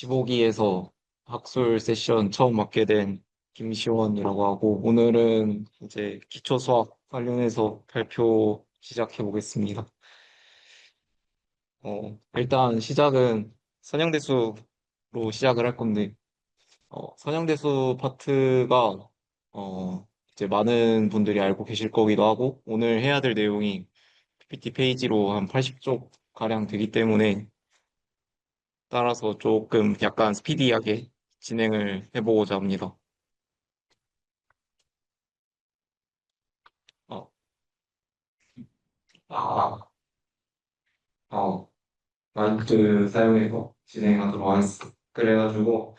15기에서 학술 세션 처음 맡게 된 김시원이라고 하고, 오늘은 이제 기초 수학 관련해서 발표 시작해 보겠습니다. 일단 시작은 선형대수로 시작을 할 건데, 선형대수 파트가, 이제 많은 분들이 알고 계실 거기도 하고, 오늘 해야 될 내용이 PPT 페이지로 한 80쪽 가량 되기 때문에, 따라서 조금 약간 스피디하게 진행을 해보고자 합니다. 어, 아, 어, 마이크 사용해서 진행하도록 하겠습니다. 그래가지고,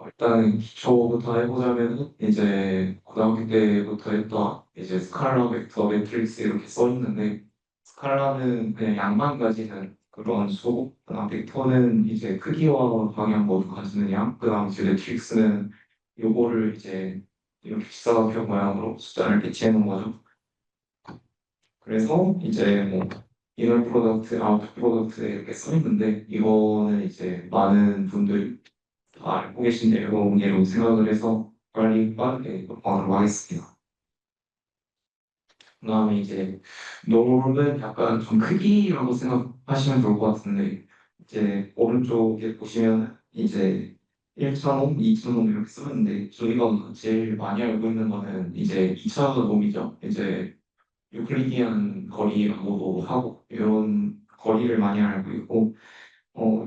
일단 기초부터 해보자면, 이제, 고등학교 때부터 했던, 이제, 스칼라 벡터 매트릭스 이렇게 써 있는데, 스칼라는 그냥 양만 가지는 그런 수, 그다음 벡터는 이제 크기와 방향 모두 가지는 양, 그다음 이제 매트릭스는 요거를 이제, 이렇게 직사각형 모양으로 숫자를 배치해 놓은 거죠. 그래서 이제 뭐 이너 프로덕트, 아웃 프로덕트 이렇게 써 있는데 이거는 이제 많은 분들이 다 알고 계신 내용이라고 생각을 해서 빨리 빠르게 넘어가도록 하겠습니다. 그다음에 이제 놈은 약간 좀 크기라고 생각하시면 좋을 것 같은데 이제 오른쪽에 보시면 이제 1차놈, 2차놈 이렇게 쓰는데 저희가 제일 많이 알고 있는 거는 이제 2차놈이죠. 이제 유클리디안 거리라고도 하고 이런 거리를 많이 알고 있고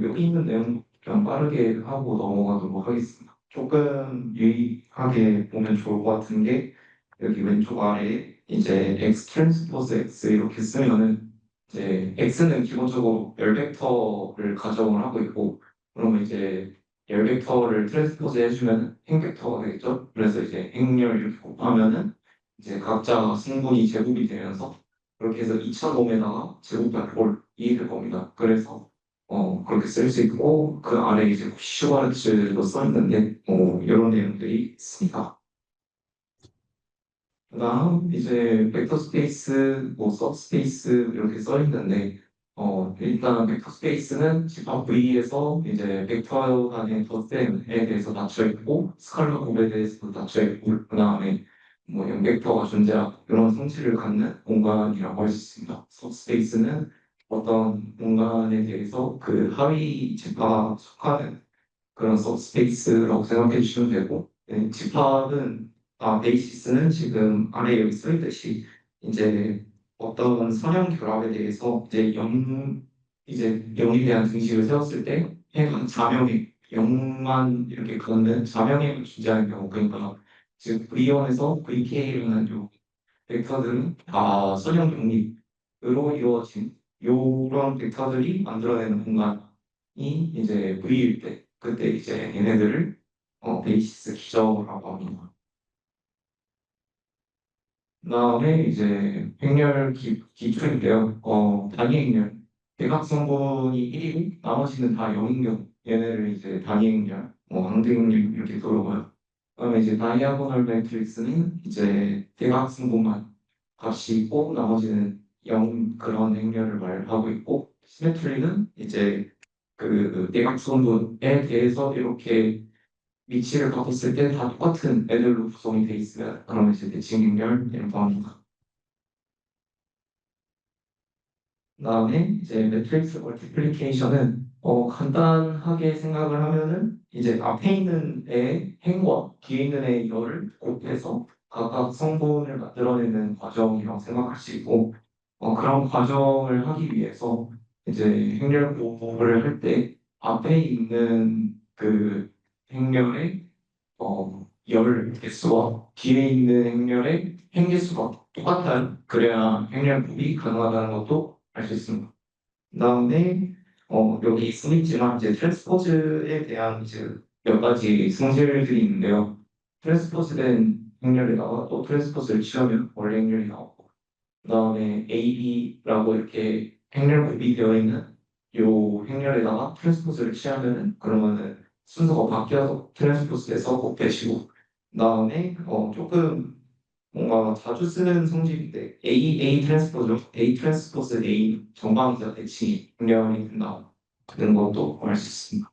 여기 있는 내용 그냥 빠르게 하고 넘어가도록 하겠습니다. 조금 유의하게 보면 좋을 것 같은 게 여기 왼쪽 아래에 이제 x 트랜스포즈 x 이렇게 쓰면은 이제 x는 기본적으로 열 벡터를 가정을 하고 있고 그러면 이제 열 벡터를 트랜스포즈 해주면 행 벡터가 되겠죠. 그래서 이제 행렬 이렇게 곱하면은 이제 각자 승분이 제곱이 되면서 그렇게 해서 2차 놈에다가 제곱할 꼴이 될 겁니다. 그래서 그렇게 쓸 수 있고 그 아래 이제 슈바르츠도 써 있는데 이런 내용들이 있습니다. 그다음 이제 벡터 스페이스, 뭐 서브스페이스 이렇게 써 있는데 일단 벡터 스페이스는 집합 V에서 이제 벡터 간의 덧셈에 대해서 닫혀 있고 스칼라 곱에 대해서도 닫혀 있고 그다음에 뭐 영벡터가 존재하고 이런 성질을 갖는 공간이라고 할 수 있습니다. 서브스페이스는 어떤 공간에 대해서 그 하위 집합 속하는 그런 서브스페이스라고 생각해 주시면 되고 집합은 베이시스는 지금 아래 여기 써 있듯이 이제 어떤 선형 결합에 대해서 이제 이제 0에 대한 등식을 세웠을 때 해가 자명의 0만 이렇게 걷는 자명의 존재하는 경우 그러니까 즉 V1에서 VK라는 요 벡터들은 다 선형 독립으로 이루어진 요런 벡터들이 만들어내는 공간이 이제 V일 때 그때 이제 얘네들을 베이시스 기저라고 합니다. 그다음에 이제 행렬 기출인데요. 단위 행렬 대각성분이 1이고 나머지는 다 0인 경우 얘네를 이제 단위 행렬, 항등 행렬 이렇게 부르고요. 그다음에 이제 다이아고널 매트릭스는 이제 대각성분만 값이 있고 나머지는 0 그런 행렬을 말하고 있고 시메트리는 이제 그 대각선분에 대해서 이렇게 위치를 바꿨을 때 다 똑같은 애들로 구성이 돼 있으면 그러면 이제 대칭 연결이라고 합니다. 그다음에 이제 매트릭스 멀티플리케이션은 간단하게 생각을 하면은 이제 앞에 있는 애의 행과 뒤에 있는 애의 열을 곱해서 각각 성분을 만들어내는 과정이라고 생각할 수 있고 그런 과정을 하기 위해서 이제 행렬 공부를 할 때 앞에 있는 그 행렬의 열 개수와 뒤에 있는 행렬의 행개수가 똑같아요. 그래야 행렬 분이 가능하다는 것도 알 수 있습니다. 그다음에 여기 있지만 이제 트랜스포즈에 대한 이제 몇 가지 성질들이 있는데요. 트랜스포즈된 행렬에다가 또 트랜스포즈를 취하면 원래 행렬이 나오고 그다음에 AB라고 이렇게 행렬 분이 되어 있는 요 행렬에다가 트랜스포즈를 취하면은 그러면은 순서가 바뀌어서 트랜스포즈에서 곱해지고 그다음에 조금 뭔가 자주 쓰는 성질인데 A 트랜스포즈, A 트랜스포즈 A 전방위적 대칭이 분명히 된다는 것도 알 수 있습니다.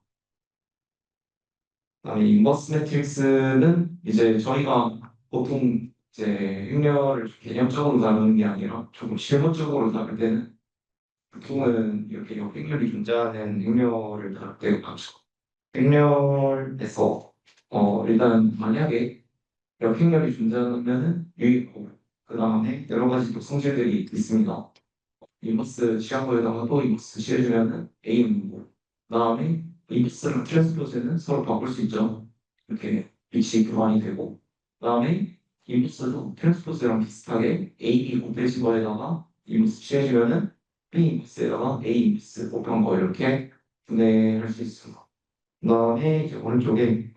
그다음에 인버스 매트릭스는 이제 저희가 보통 이제 행렬을 개념적으로 다루는 게 아니라 조금 실무적으로 다룰 때는 보통은 이렇게 역행렬이 존재하는 행렬을 다룰 때가 많죠. 행렬에서 일단 만약에 역행렬이 존재하면은 유의고 그 다음에 여러 가지 독성질들이 있습니다. 인버스 취한 또 인버스 취해주면은 A문이고 그 다음에 인버스랑 트랜스포즈는 서로 바꿀 수 있죠. 이렇게 위치 교환이 되고 그 다음에 인버스도 트랜스포즈랑 비슷하게 A, B 곱해진 거에다가 인버스 취해주면은 B 인버스에다가 A 인버스 곱한 거 이렇게 분해할 수 있습니다. 그 다음에 이제 오른쪽에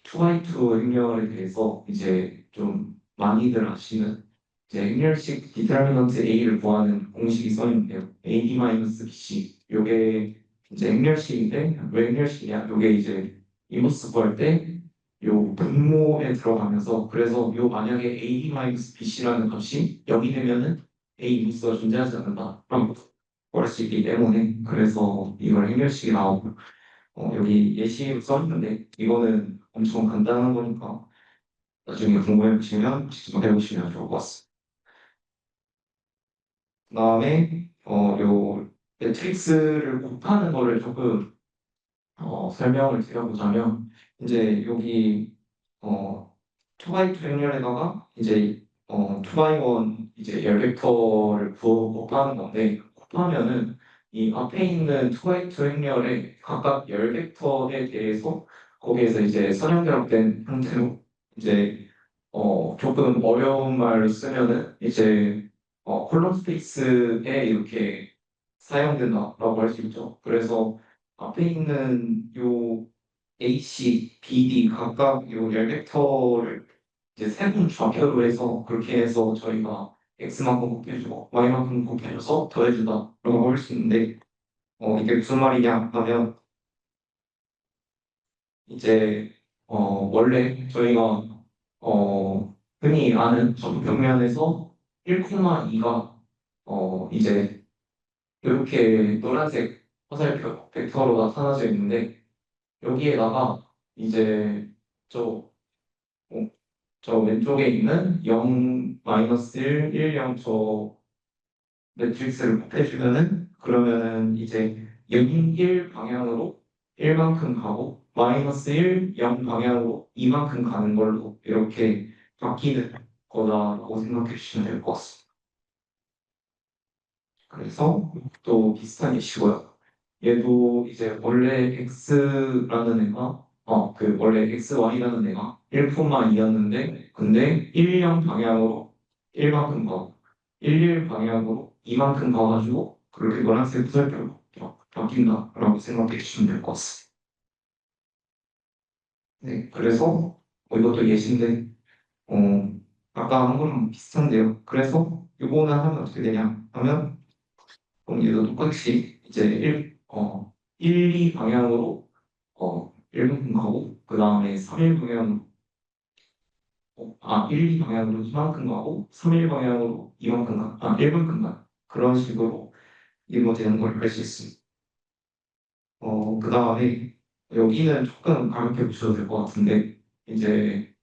2x2 행렬에 대해서 이제 좀 많이들 아시는 이제 행렬식 디터미넌트 A를 구하는 공식이 써 있는데요. AD-BC 요게 이제 행렬식인데 왜 행렬식이냐? 요게 이제 인버스 구할 때 요 분모에 들어가면서 그래서 요 만약에 AD-BC라는 값이 0이 되면은 A 인버스가 존재하지 않는다라고 구할 수 있기 때문에 그래서 이걸 행렬식이 나오고 여기 예시로 써있는데 이거는 엄청 간단한 거니까 나중에 궁금해 보시면 직접 해보시면 좋을 것 같습니다. 그다음에 요 매트릭스를 곱하는 거를 조금 설명을 드려보자면 이제 여기 어 2x2 행렬에다가 이제 2x1 이제 열 벡터를 곱하는 건데 곱하면은 이 앞에 있는 2x2 행렬의 각각 열 벡터에 대해서 거기에서 이제 선형결합된 형태로 이제 조금 어려운 말로 쓰면은 이제 콜럼 스페이스에 이렇게 사용된다라고 할 수 있죠. 그래서 앞에 있는 요 AC, BD 각각 요 열벡터를 이제 세 분 좌표로 해서 그렇게 해서 저희가 x만큼 곱해주고 y만큼 곱해줘서 더해주다라고 할 수 있는데 이게 무슨 말이냐 하면 이제 원래 저희가 흔히 아는 적평면에서 1,2가 이제 이렇게 노란색 화살표 벡터로 나타나져 있는데 여기에다가 이제 저, 저 왼쪽에 있는 0, 마이너스 1, 1, 0 매트릭스를 곱해주면은 그러면은 이제 0, 1 방향으로 1만큼 가고 마이너스 1, 0 방향으로 2만큼 가는 걸로 이렇게 바뀌는 거다라고 생각해 주시면 될 것 같습니다. 그래서 또 비슷한 예시고요. 얘도 이제 원래 x라는 애가 원래 xy라는 애가 1,2였는데 근데 1, 0 방향으로 1만큼 가고 1, 1 방향으로 2만큼 가가지고 그렇게 노란색 구설표로 바뀐다라고 생각해 주시면 될 것 같습니다. 네, 그래서 이것도 예시인데 어, 아까 한 거랑 비슷한데요. 그래서 이거는 하면 어떻게 되냐 하면 그럼 얘도 똑같이 이제 1, 2 방향으로 1만큼 가고 그 다음에 3일 방향으로 1, 2 방향으로 이만큼 가고 3일 방향으로 이만큼 가, 1만큼 가 그런 식으로 이거 되는 걸 알 수 있습니다. 그 다음에 여기는 조금 가볍게 보셔도 될 것 같은데 이제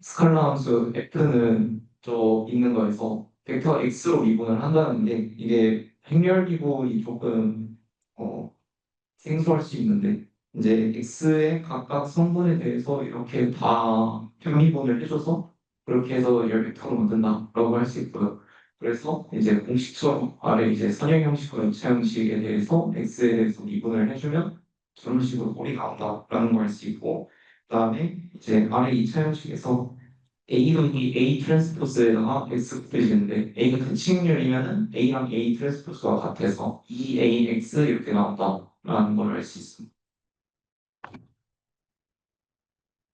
스칼라 함수 F는 저 있는 거에서 벡터 X로 미분을 한다는 게 이게 행렬 미분이 조금 어, 생소할 수 있는데 이제 x의 각각 성분에 대해서 이렇게 다 편미분을 해줘서 그렇게 해서 열 벡터로 만든다라고 할 수 있고요. 그래서 이제 공식처럼 아래 이제 선형 형식과 연체 형식에 대해서 x에 대해서 미분을 해주면 저런 식으로 꼴이 나온다라는 걸 알 수 있고 그다음에 이제 아래 2차 형식에서 A는 이 A 트랜스포스에다가 X 곱해지는데 A가 대칭률이면은 A랑 A 트랜스포스가 같아서 2AX 이렇게 나온다라는 걸 알 수 있습니다.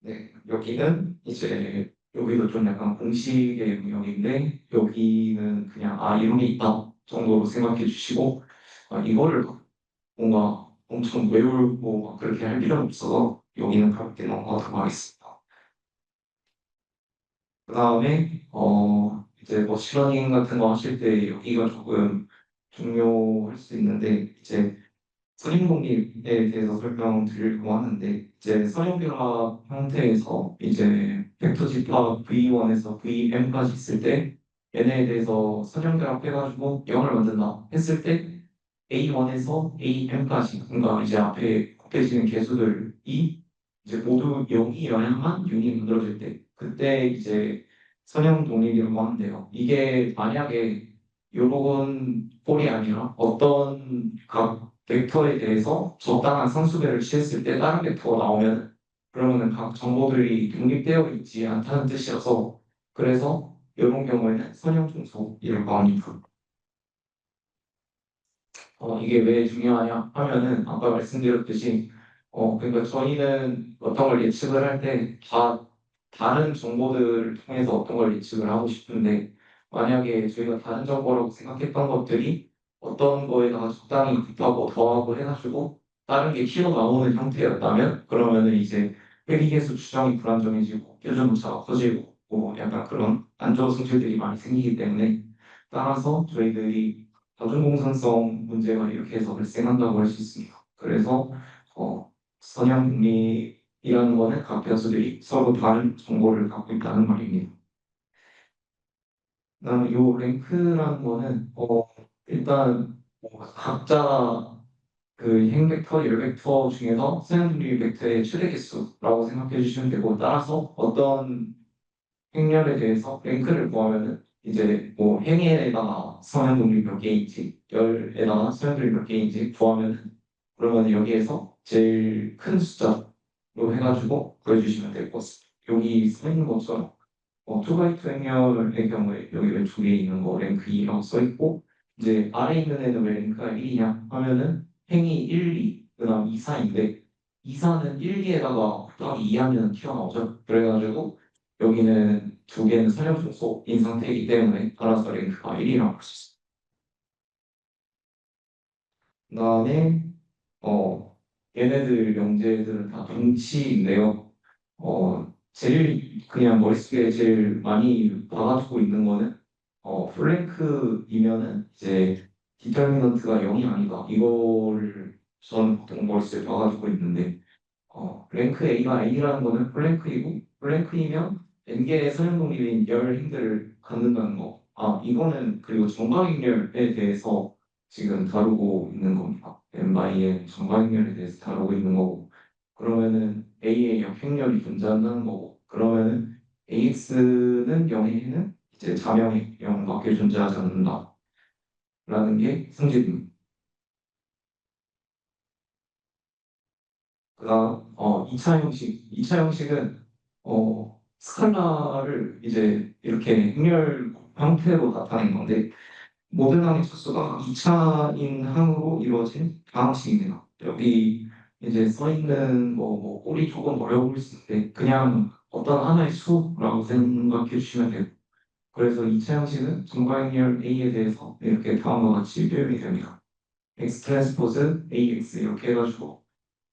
네, 여기는 이제 여기도 좀 약간 공식의 영역인데 여기는 그냥 이런 게 있다 정도로 생각해 주시고 이거를 뭔가 엄청 외우고 막 그렇게 할 필요는 없어서 여기는 가볍게 넘어가도록 하겠습니다. 그 다음에 이제 머신러닝 같은 거 하실 때 여기가 조금 중요할 수 있는데 이제 선형 독립에 대해서 설명드리려고 하는데 이제 선형결합 형태에서 이제 벡터 집합 V1에서 Vm까지 있을 때 얘네에 대해서 선형결합 해가지고 0을 만든다 했을 때 A1에서 Am까지 그러니까 이제 앞에 곱해지는 개수들이 이제 모두 0이어야만 유닛이 만들어질 때 그때 이제 선형 독립이라고 하는데요. 이게 만약에 요런 꼴이 아니라 어떤 각 벡터에 대해서 적당한 상수배를 취했을 때 다른 벡터가 나오면 그러면은 각 정보들이 독립되어 있지 않다는 뜻이어서 그래서 이런 경우에는 선형 중소이라고 합니다. 이게 왜 중요하냐 하면은 아까 말씀드렸듯이 그러니까 저희는 어떤 걸 예측을 할 때 다 다른 정보들을 통해서 어떤 걸 예측을 하고 싶은데 만약에 저희가 다른 정보라고 생각했던 것들이 어떤 거에다가 적당히 곱하고 더하고 해가지고 다른 게 튀어나오는 형태였다면 그러면은 이제 회귀계수 추정이 불안정해지고 표준 오차가 커지고 뭐 약간 그런 안 좋은 성질들이 많이 생기기 때문에 따라서 저희들이 다중공산성 문제가 이렇게 해서 발생한다고 할 수 있습니다. 그래서 선형 독립이라는 거는 각 변수들이 서로 다른 정보를 갖고 있다는 말입니다. 그다음에 이 랭크라는 거는 일단 뭐 각자 그 행벡터, 열벡터 중에서 선형 독립 벡터의 최대 개수라고 생각해 주시면 되고 따라서 어떤 행렬에 대해서 랭크를 구하면은 이제 뭐 행에다가 선형 독립 몇 개인지 열에다가 선형 독립 몇 개인지 구하면은 그러면 여기에서 제일 큰 숫자로 해가지고 구해주시면 될 것 같습니다. 여기 써 있는 것처럼 2x2 행렬의 경우에 여기 왼쪽에 있는 거 랭크 2라고 써 있고 이제 아래 있는 애는 왜 랭크가 1이냐 하면은 행이 1, 2, 그다음 2, 4인데 2, 4는 1, 2에다가 곱하기 2하면 튀어나오죠. 그래가지고 여기는 두 개는 선형중소인 상태이기 때문에 따라서 랭크가 1이라고 할 수 있습니다. 그다음에 얘네들 명제들은 다 동치인데요. 제일 그냥 머릿속에 제일 많이 박아두고 있는 거는 플랭크이면은 이제 디터미넌트가 0이 아니다. 이거를 저는 보통 머릿속에 박아두고 있는데 랭크 A가 A라는 거는 플랭크이고 플랭크이면 N개의 선형 독립인 열 행들을 갖는다는 거. 이거는 그리고 정각익렬에 대해서 지금 다루고 있는 겁니다. N/N 정각익렬에 대해서 다루고 있는 거고. 그러면은 A의 역행렬이 존재한다는 거고. 그러면은 AX는 0에는 이제 자명의 0밖에 존재하지 않는다라는 게 성질입니다. 그다음 2차 형식. 2차 형식은 스칼라를 이제 이렇게 행렬 형태로 나타낸 건데 모든 항의 차수가 2차인 항으로 이루어진 방식입니다. 여기 이제 써 있는 뭐 꼴이 조금 어려워 보일 수 있는데 그냥 어떤 하나의 수라고 생각해 주시면 돼요. 그래서 2차 형식은 정과행렬 A에 대해서 이렇게 다음과 같이 표현이 됩니다. X 트랜스포즈 AX 이렇게 해가지고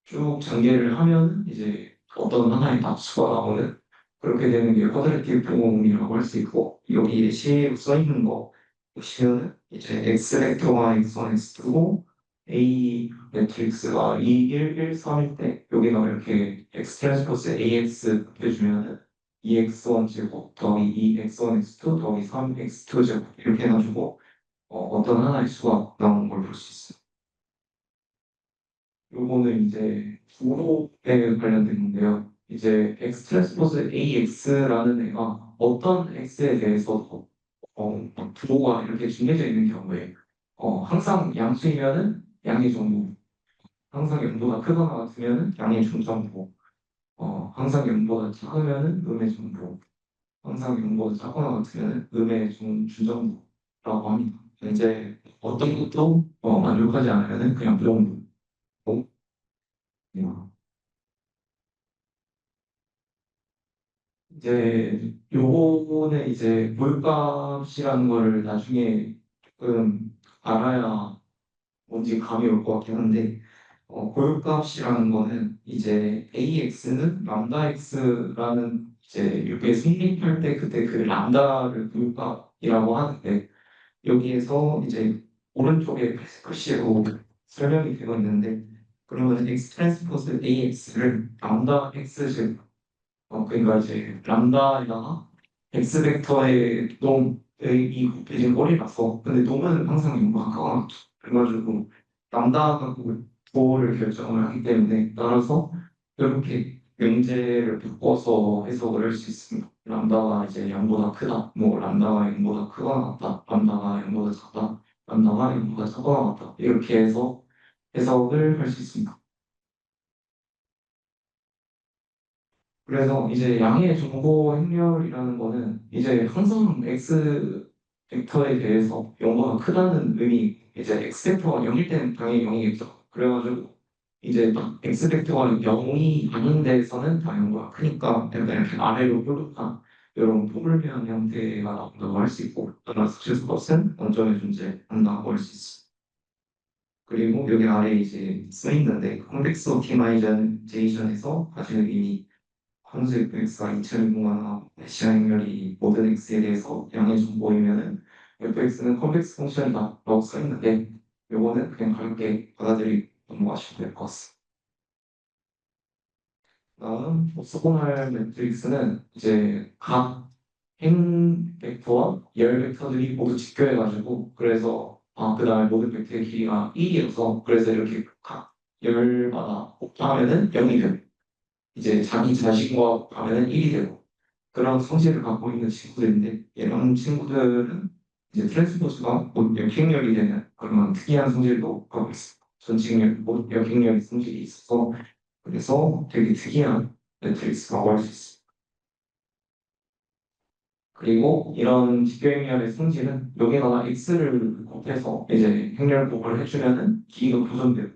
쭉 전개를 하면 이제 어떤 하나의 납수가 나오는 그렇게 되는 게 쿼드라틱 포럼이라고 할 수 있고 여기에 시로 써 있는 거 보시면 이제 x 벡터가 x1, x2고 A 매트릭스가 2, 1, 1, 3일 때 여기가 이렇게 x 트랜스포스 AX 해주면은 2x1 제곱 더하기 2x1, x2 더하기 3x2 제곱 이렇게 해가지고 어떤 하나의 수가 나오는 걸 볼 수 있어요. 요거는 이제 부호에 관련된 건데요. 이제 x 트랜스포즈 AX라는 애가 어떤 x에 대해서 부호가 이렇게 정해져 있는 경우에 항상 양수이면은 양의 정보, 항상 영도가 크거나 같으면은 양의 중정보, 항상 영도가 작으면은 음의 정보, 항상 영도가 작거나 같으면은 음의 준정보라고 합니다. 이제 어떤 것도 만족하지 않으면은 그냥 부정부. 이제 요거는 이제 물값이라는 거를 나중에 조금 알아야 뭔지 감이 올 것 같긴 한데 고율값이라는 거는 이제 AX는 람다 X라는 이제 이게 성립할 때 그때 그 람다를 고율값이라고 하는데 여기에서 이제 오른쪽에 표시로 설명이 되어 있는데 그러면 x 트랜스포즈 AX를 람다 X제 그러니까 이제 람다에다가 x 벡터의 놈의 이 곱해진 꼴이라서 근데 놈은 항상 0과 가까워 그래가지고 람다가 그 부호를 결정을 하기 때문에 따라서 이렇게 명제를 바꿔서 해석을 할 수 있습니다. 람다가 이제 0보다 크다, 뭐 람다가 0보다 크거나 같다, 람다가 0보다 작다, 람다가 0보다 작거나 같다 이렇게 해서 해석을 할 수 있습니다. 그래서 이제 양의 정보 행렬이라는 거는 이제 항상 x 벡터에 대해서 0보다 크다는 의미, 이제 x 벡터가 0일 때는 당연히 0이겠죠. 그래가지고 이제 딱 x 벡터가 0이 아닌 데에서는 다 0보다 크니까 약간 이렇게 아래로 뾰족한 이런 포물면 형태가 나온다고 할 수 있고 따라서 실수값은 원점에 존재한다고 할 수 있어요. 그리고 여기 아래 이제 써 있는데 콘텍스트 오프티마이제이션에서 가지는 의미 현재 fx가 2000공간하고 시간 행렬이 모든 x에 대해서 양의 정보이면은 fx는 컴플렉스 펑션이다 라고 써있는데 요거는 그냥 가볍게 받아들이고 넘어가시면 될 것 같습니다. 다음 오소고날 매트릭스는 이제 각 행 벡터와 열 벡터들이 모두 직교해가지고 그래서 그 다음에 모든 벡터의 길이가 1이어서 그래서 이렇게 각 열마다 곱하면은 0이 되고 이제 자기 자신과 하면은 1이 되고 그런 성질을 갖고 있는 친구들인데 이런 친구들은 이제 트랜스포즈가 곧 역행렬이 되는 그런 특이한 성질도 갖고 있습니다. 전직력, 곧 역행렬의 성질이 있어서 그래서 되게 특이한 매트릭스라고 할 수 있습니다. 그리고 이런 직교행렬의 성질은 여기다가 x를 곱해서 이제 행렬 곱을 해주면은 길이가 보존되고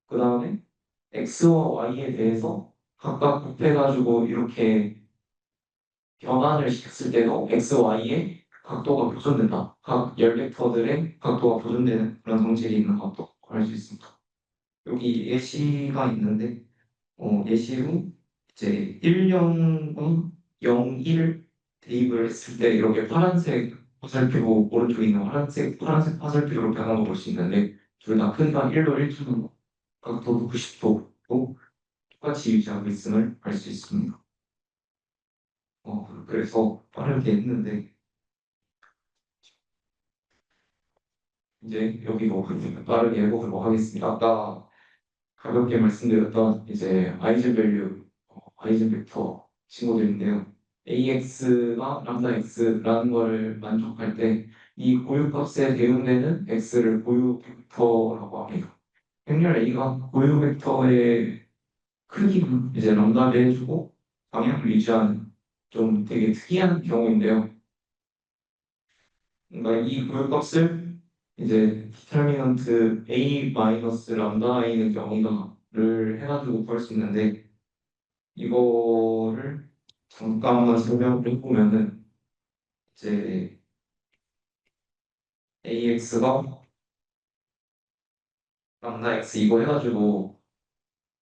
그 다음에 x와 y에 대해서 각각 곱해가지고 이렇게 변환을 시켰을 때도 x, y의 각도가 보존된다. 각 열 벡터들의 각도가 보존되는 그런 성질이 있는 것도 알 수 있습니다. 여기 예시가 있는데 예시로 이제 10과 01 대입을 했을 때 이렇게 파란색 화살표고 오른쪽에 있는 파란색 화살표로 변하는 걸 볼 수 있는데 둘 다 크기가 1도 1도 각도도 90도고 똑같이 유지하고 있음을 알 수 있습니다. 그래서 빠르게 했는데 이제 여기로 빠르게 해보도록 하겠습니다. 아까 가볍게 말씀드렸던 이제 아이젠 밸류, 아이젠 벡터 친구들인데요. AX가 람다 X라는 거를 만족할 때 이 고유값에 대응되는 X를 고유 벡터라고 합니다. 행렬 A가 고유 벡터의 크기는 이제 람다를 해주고 방향을 유지하는 좀 되게 특이한 경우인데요. 그러니까 이 고유값을 이제 디터미넌트 a 마이너스 람다 a는 0이다를 해가지고 구할 수 있는데 이거를 잠깐만 설명을 해보면은 이제 ax가 람다 x 이거 해가지고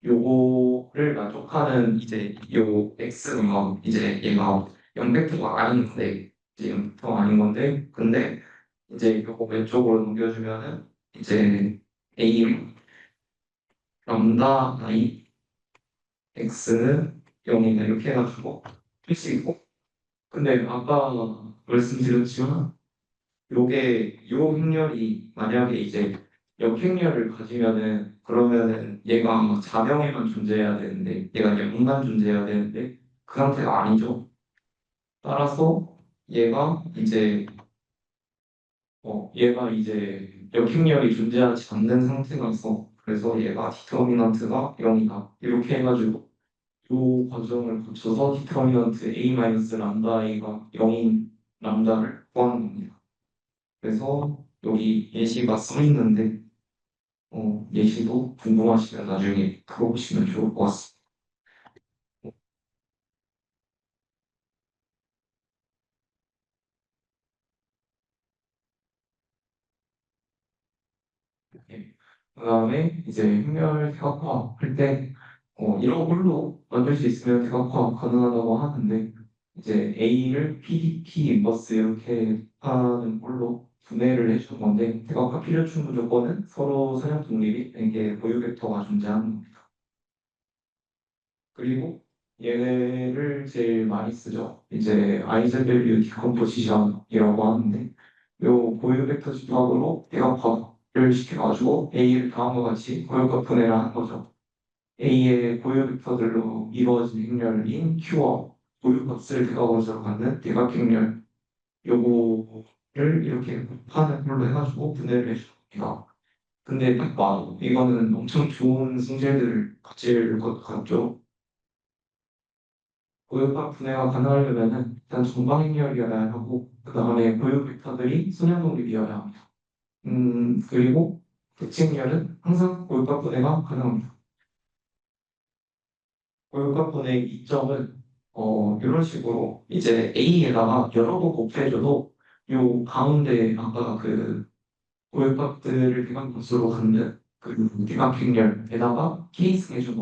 요거를 만족하는 이제 요 x가 이제 얘가 0벡터가 아닌 건데 이제 0벡터가 아닌 건데 근데 이제 요거 왼쪽으로 넘겨주면은 이제 a 람다 i x는 0이다 이렇게 해가지고 할 수 있고 근데 아까 말씀드렸지만 요게 요 행렬이 만약에 이제 역행렬을 가지면은 그러면은 얘가 자명에만 존재해야 되는데 얘가 영만 존재해야 되는데 그 상태가 아니죠. 따라서 얘가 이제 얘가 이제 역행렬이 존재하지 않는 상태라서 그래서 얘가 디터미넌트가 0이다 이렇게 해가지고 이 과정을 거쳐서 디터미넌트 A-람다 A가 0인 람다를 구하는 겁니다. 그래서 여기 예시가 써 있는데 예시도 궁금하시면 나중에 들어보시면 좋을 것 같습니다. 네. 그다음에 이제 행렬 대각화 할 때 이런 걸로 만들 수 있으면 대각화 가능하다고 하는데 이제 A를 PDP 인버스 이렇게 하는 걸로 분해를 해주는 건데 대각과 필요충 무조건은 서로 선형 독립이 이게 고유 벡터가 존재하는 겁니다. 그리고 얘네를 제일 많이 쓰죠. 이제 아이젠밸류 디컴포지션이라고 하는데 요 고유 벡터 집합으로 대각화를 시켜가지고 A를 다음과 같이 고유값 분해를 하는 거죠. A의 고유 벡터들로 이루어진 행렬인 Q와 고유 값을 대각원수로 갖는 대각 행렬 요거를 이렇게 곱하는 걸로 해가지고 분해를 해줍니다. 근데 딱 봐도 이거는 엄청 좋은 승질들을 가질 것 같죠. 고유값 분해가 가능하려면은 일단 전방 행렬이어야 하고 그 다음에 고유 벡터들이 선형 독립이어야 합니다. 그리고 대칭렬은 항상 고유값 분해가 가능합니다. 골격분의 이점은 이런 식으로 이제 A에다가 여러 번 곱해줘도 요 가운데 아까 그 골격들을 대각분수로 갖는 그 대각행렬에다가 케이스 해준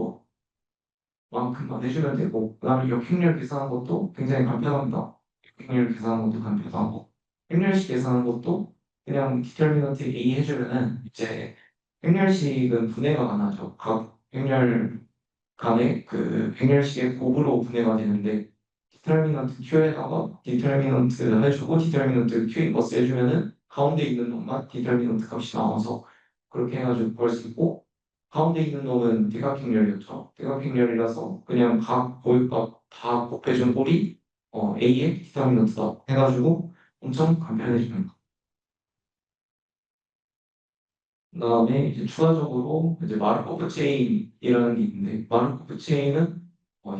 거만큼만 해주면 되고 그다음에 역행렬 계산한 것도 굉장히 간편합니다. 역행렬 계산한 것도 간편하고 행렬식 계산한 것도 그냥 디터미넌트 A 해주면은 이제 행렬식은 분해가 가능하죠. 각 행렬 간의 그 백렬식의 곱으로 분해가 되는데 디터미넌트 Q에다가 디터미넌트 해주고 디터미넌트 Q 인버스 해주면은 가운데 있는 놈만 디터미넌트 값이 나와서 그렇게 해가지고 구할 수 있고 가운데 있는 놈은 대각행렬이었죠. 대각행렬이라서 그냥 각 고유값 다 곱해준 꼴이 A의 디터미넌트다 해가지고 엄청 간편해집니다. 그다음에 이제 추가적으로 이제 마르코프 체인이라는 게 있는데 마르코프 체인은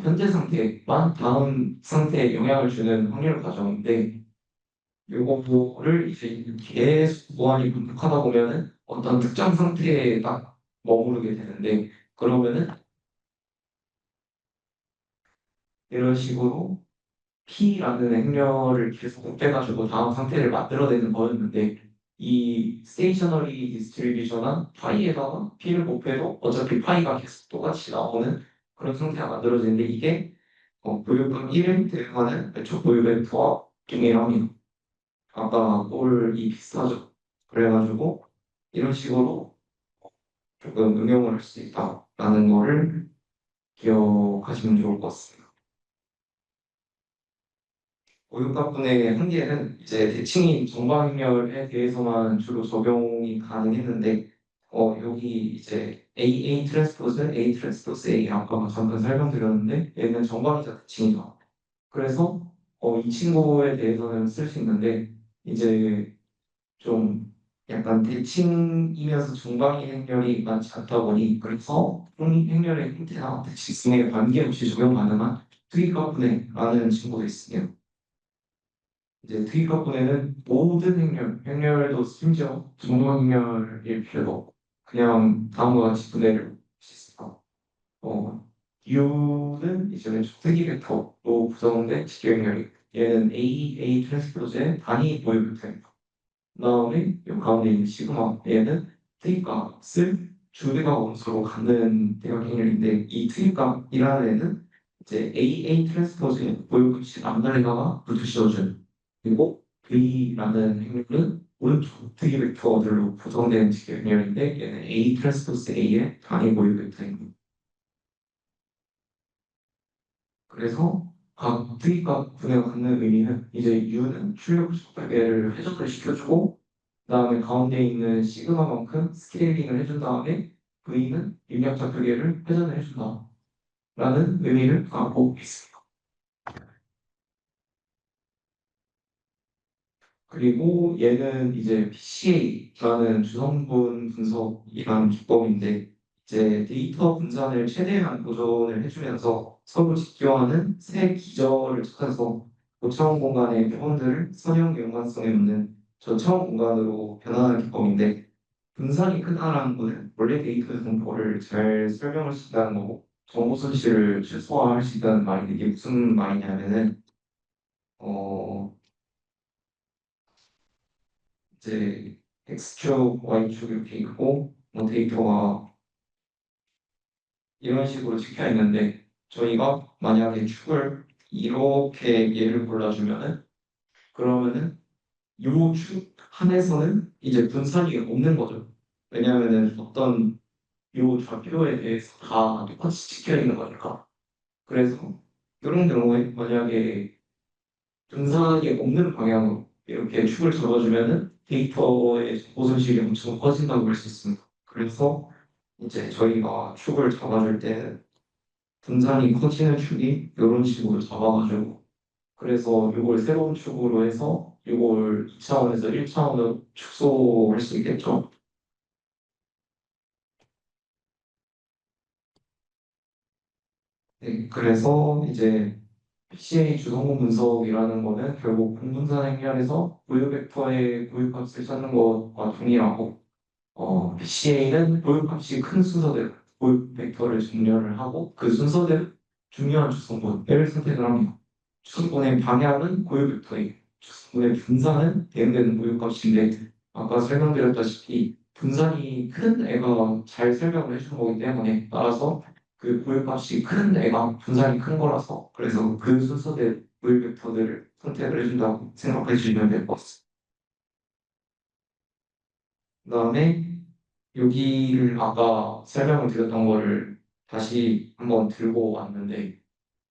현재 상태만 다음 상태에 영향을 주는 확률 과정인데 요거를 이제 계속 무한히 반복하다 보면은 어떤 특정 상태에 딱 머무르게 되는데 그러면은 이런 식으로 P라는 행렬을 계속 곱해가지고 다음 상태를 만들어내는 거였는데 이 스테이셔너리 디스트리뷰션한 파이에다가 P를 곱해도 어차피 파이가 계속 똑같이 나오는 그런 상태가 만들어지는데 이게 고유분 1을 대응하는 애초 고유 벡터와 동일합니다. 아까 꼴이 비슷하죠. 그래가지고 이런 식으로 조금 응용을 할 수 있다라는 거를 기억하시면 좋을 것 같습니다. 고육학분의 한계는 이제 대칭인 정방렬에 대해서만 주로 적용이 가능했는데 여기 이제 AA 트랜스포즈, A 트랜스포즈 A 아까 잠깐 설명드렸는데 얘는 정방이자 대칭이죠. 그래서 이 친구에 대해서는 쓸 수 있는데 이제 좀 약간 대칭이면서 정방위 행렬이 많지 않다 보니 그래서 행렬의 형태나 대칭성에 관계없이 적용 가능한 투입과분해라는 친구도 있습니다. 이제 투입학분에는 모든 행렬도 심지어 정동 행렬일 필요도 없고 그냥 다음과 같이 분해를 할 수 있습니다. U는 이제 특이 벡터로 구성된 직교 행렬이 얘는 A 트랜스포즈의 단위 모의 벡터입니다. 그다음에 이 가운데 있는 시그마 얘는 투입값을 주대각 원소로 갖는 대각 행렬인데 이 투입값이라는 애는 이제 A 트랜스포즈의 모의값이 남다리다가 붙으셔준 그리고 V라는 행렬은 오른쪽 특이 벡터들로 구성된 직교 행렬인데 얘는 A 트랜스포즈 A의 단위 모의 벡터입니다. 그래서 각 특이값 분해가 갖는 의미는 이제 U는 출력 속도계를 회전을 시켜주고 그다음에 가운데 있는 시그마만큼 스케일링을 해준 다음에 V는 입력자 크기를 회전을 해준다 라는 의미를 갖고 있습니다. 그리고 얘는 이제 PCA라는 주성분 분석이라는 기법인데 이제 데이터 분산을 최대한 보존을 해주면서 서로 직교하는 새 기저를 찾아서 고차원 공간의 표본들을 선형 연관성에 놓는 저차원 공간으로 변환하는 기법인데 분산이 크다라는 거는 원래 데이터 정보를 잘 설명할 수 있다는 거고 정보 손실을 최소화할 수 있다는 말인데 이게 무슨 말이냐면은 어 이제 X축, Y축 이렇게 있고 데이터가 이런 식으로 찍혀 있는데 저희가 만약에 축을 이렇게 얘를 골라주면은 그러면은 요 축 한에서는 이제 분산이 없는 거죠. 왜냐하면은 어떤 요 좌표에 대해서 다 똑같이 찍혀 있는 거니까. 그래서 이런 경우에 만약에 분산이 없는 방향으로 이렇게 축을 잡아주면은 데이터의 정보 손실이 엄청 커진다고 할 수 있습니다. 그래서 이제 저희가 축을 잡아줄 때는 분산이 커지는 축이 이런 식으로 잡아가지고 그래서 이걸 새로운 축으로 해서 이걸 2차원에서 1차원으로 축소할 수 있겠죠. 네, 그래서 이제 PCA 주성분 분석이라는 거는 결국 공분산 행렬에서 고유 벡터의 고유값을 찾는 것과 동일하고 PCA는 고유값이 큰 순서대로 고유 벡터를 정렬을 하고 그 순서대로 중요한 주성분을 선택을 합니다. 주성분의 방향은 고유 벡터이고 주성분의 분산은 대응되는 고유값인데 아까 설명드렸다시피 분산이 큰 애가 잘 설명을 해주는 거기 때문에 따라서 그 고유값이 큰 애가 분산이 큰 거라서 그래서 그 순서대로 고유 벡터들을 선택을 해준다고 생각해 주시면 될 것 같습니다. 그다음에 여기를 아까 설명을 드렸던 거를 다시 한번 들고 왔는데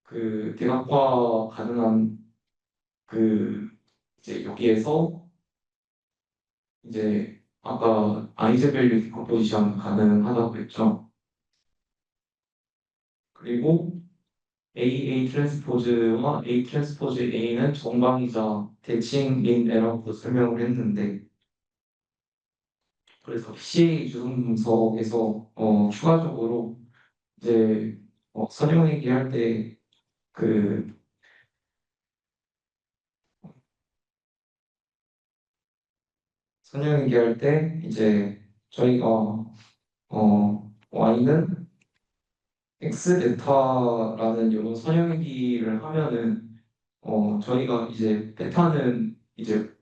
그 대각화 가능한 그 이제 여기에서 이제 아까 아이제밸류 디컴포지션 가능하다고 했죠. 그리고 AA 트랜스포즈와 A 트랜스포즈 A는 정방이자 대칭인 애라고 설명을 했는데 그래서 CA 주성 분석에서 추가적으로 이제 선형 얘기할 때그 선형 얘기할 때 이제 저희가 y는 x 베타라는 이런 선형 얘기를 하면은 저희가 이제 베타는 이제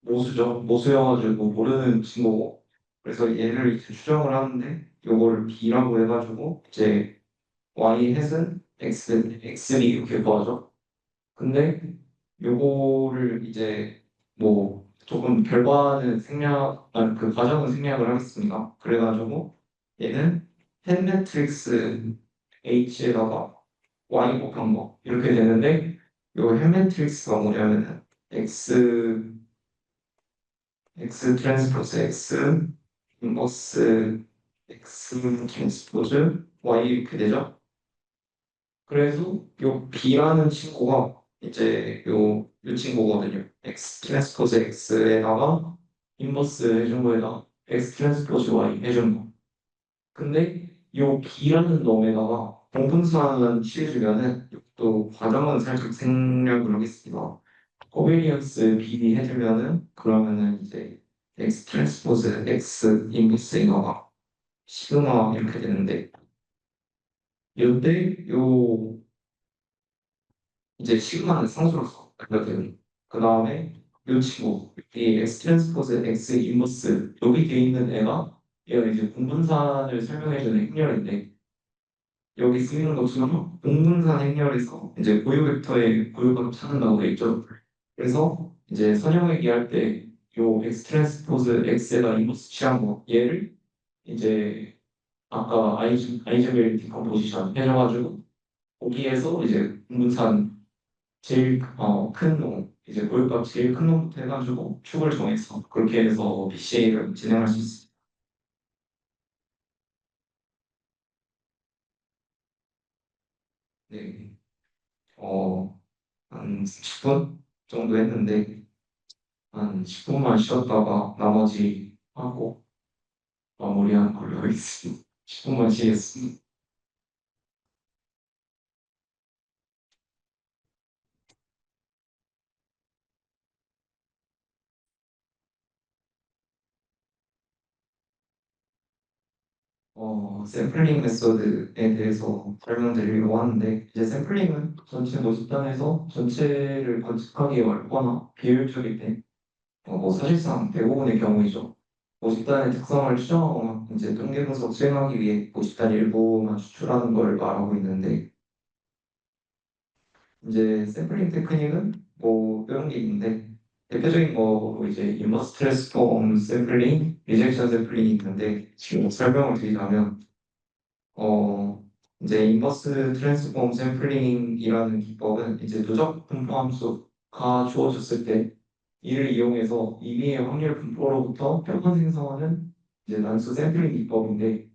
모수죠. 모수여가지고 모르는 친구고 그래서 얘를 이제 추정을 하는데 요거를 b라고 해가지고 이제 y 햇은 x이 이렇게 구하죠. 근데 요거를 이제 뭐 조금 결과는 생략, 아니 그 과정은 생략을 하겠습니다. 그래가지고 얘는 햇 매트릭스 H에다가 Y 곱한 거 이렇게 되는데 요햇 매트릭스가 뭐냐면은 X 트랜스포즈 X 인버스 X 트랜스포즈 Y 이렇게 되죠. 그래서 요 B라는 친구가 이제 요 친구거든요. X 트랜스포즈 X에다가 인버스 해준 거에다가 X 트랜스포즈 Y 해준 거. 근데 요 B라는 놈에다가 공분수만 취해주면은 또 과정은 살짝 생략을 하겠습니다. 코베리언스 B 해주면은 그러면은 이제 X 트랜스포즈 X 인버스 이거가 시그마 이렇게 되는데 이때 요 이제 시그마는 상수로서 알려드는 그 다음에 이 친구 이 x 트랜스포즈 x 인버스 여기 돼 있는 애가 얘가 이제 공분산을 설명해주는 행렬인데 여기 쓰이는 것처럼 공분산 행렬에서 이제 고유 벡터의 고유값을 찾는다고 돼 있죠. 그래서 이제 선형 얘기할 때 요 x 트랜스포즈 x에다 인버스 취한 거 얘를 이제 아까 아이젠벨 디컴포지션 해줘가지고 거기에서 이제 공분산 제일 큰 놈, 이제 고유값 제일 큰 놈부터 해가지고 축을 정해서 그렇게 해서 PCA를 진행할 수 있습니다. 네, 한 10분 정도 했는데 한 10분만 쉬었다가 나머지 하고 마무리하는 걸로 하겠습니다. 10분만 쉬겠습니다. 샘플링 메소드에 대해서 설명드리려고 하는데 이제 샘플링은 전체 모집단에서 전체를 관측하기 어렵거나 비효율적일 때 뭐 사실상 대부분의 경우이죠. 모집단의 특성을 추정하거나 이제 통계 분석 수행하기 위해 모집단 일부만 추출하는 걸 말하고 있는데 이제 샘플링 테크닉은 뭐 이런 게 있는데 대표적인 거로 이제 인버스 트랜스폼 샘플링, 리젝션 샘플링이 있는데 지금 설명을 드리자면 어 이제 인버스 트랜스폼 샘플링이라는 기법은 이제 누적 분포 함수가 주어졌을 때 이를 이용해서 임의의 확률 분포로부터 표본 생성하는 이제 난수 샘플링 기법인데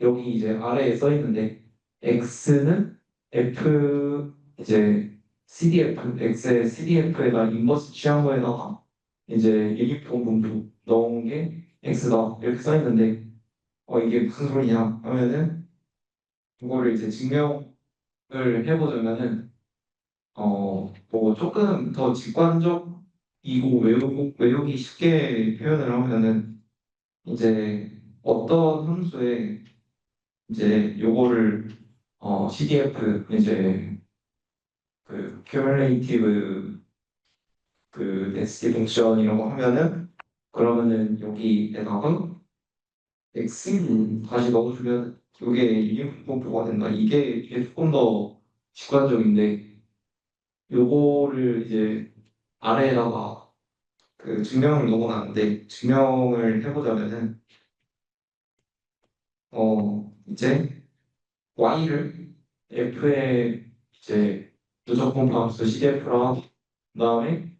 여기 이제 아래에 써 있는데 x는 f 이제 CDF x의 CDF에다 인버스 취한 거에다가 이제 유니폼 분수 넣은 게 x다 이렇게 써 있는데 이게 무슨 소리냐 하면은 그거를 이제 증명을 해보자면은 뭐 조금 더 직관적이고 외우기 쉽게 표현을 하면은 이제 어떤 함수에 이제 요거를 CDF 이제 그 cumulative 그 density 펑션이라고 하면은 그러면은 여기에다가 x를 다시 넣어주면 이게 유니폼 된다. 이게 조금 더 직관적인데 요거를 이제 아래에다가 그 증명을 넣어놨는데 증명을 해보자면은 이제 y를 f의 이제 누적 공함수 CDF랑 그다음에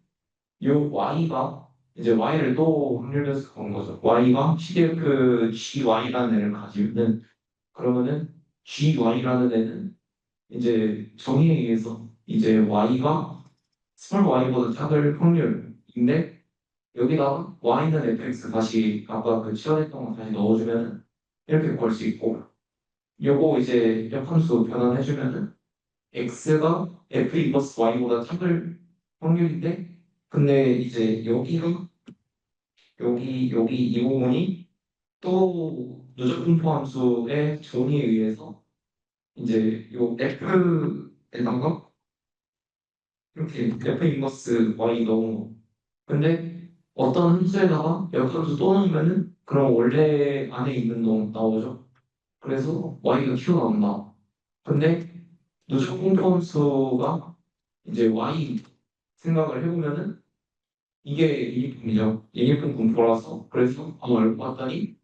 이 y가 이제 y를 또 확률 변수한 거죠. y가 CDF GY라는 애를 가지면은 그러면은 GY라는 애는 이제 정의에 의해서 이제 y가 스몰 y보다 작을 확률인데 여기다가 y는 fx 다시 아까 그 치환했던 거 다시 넣어주면은 이렇게 구할 수 있고 요거 이제 역함수 변환해주면은 x가 f 인버스 y보다 작을 확률인데 근데 이제 여기 이 부분이 또 누적 분포 함수의 정의에 의해서 이제 요 f에다가 이렇게 f 인버스 y 넣은 거 근데 어떤 함수에다가 역함수 또 넣으면은 그럼 원래 안에 있는 놈 나오죠 그래서 y가 튀어나온다 근데 누적 분포 함수가 이제 y 생각을 해보면은 이게 유니폼이죠. 유니폼 분포라서 그래서 알고 봤더니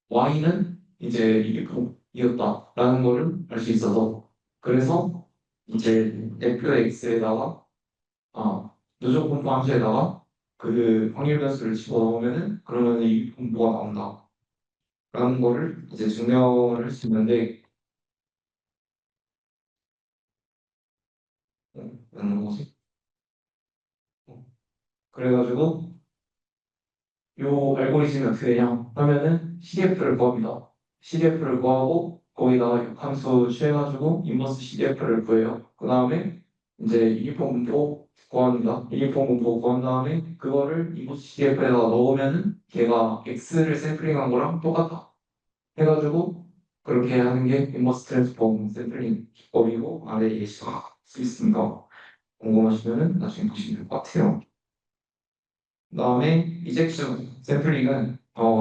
y는 이제 유니폼이었다라는 거를 알 수 있어서 그래서 이제 fx에다가 누적 분포 함수에다가 그 확률 변수를 집어넣으면은 그러면 유니폼 분포가 나온다라는 거를 이제 증명을 할 수 있는데 라는 거지. 그래가지고 요 알고리즘이 어떻게 되냐 하면은 CDF를 구합니다. CDF를 구하고 거기다가 역함수 취해가지고 인버스 CDF를 구해요. 그 다음에 이제 유니폼 분포 구합니다. 유니폼 분포 구한 다음에 그거를 인버스 CDF에다가 넣으면은 걔가 X를 샘플링한 거랑 똑같다. 해가지고 그렇게 하는 게 인버스 트랜스폼 샘플링 기법이고 아래 예시가 수 있습니다. 궁금하시면은 나중에 보시면 될 것 같아요. 그다음에 리젝션 샘플링은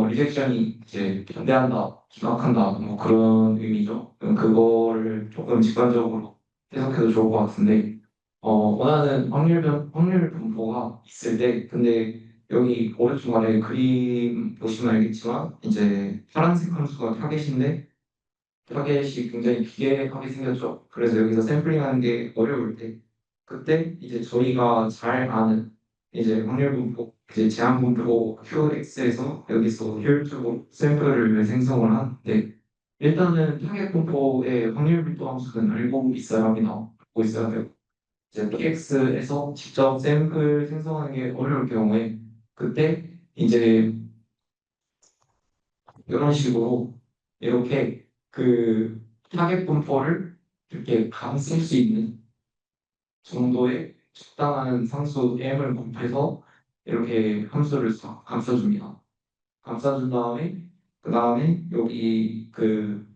리젝션이 이제 반대한다, 기각한다 뭐 그런 의미죠. 그거를 조금 직관적으로 해석해도 좋을 것 같은데 원하는 확률 분포가 있을 때 근데 여기 오른쪽 아래 그림 보시면 알겠지만 이제 파란색 함수가 타겟인데 타겟이 굉장히 기괴하게 생겼죠. 그래서 여기서 샘플링하는 게 어려울 때 그때 이제 저희가 잘 아는 이제 확률 분포, 이제 제한 분포 QX에서 여기서 효율적으로 샘플을 생성을 하는데 일단은 타겟 분포의 확률 분포 함수는 알고 있어야 합니다. 알고 있어야 되고 이제 PX에서 직접 샘플 생성하는 게 어려울 경우에 그때 이제 이런 식으로 이렇게 그 타겟 분포를 이렇게 감쓸 수 있는 정도의 적당한 상수 m을 곱해서 이렇게 함수를 감싸줍니다. 감싸준 다음에 그 다음에 여기 그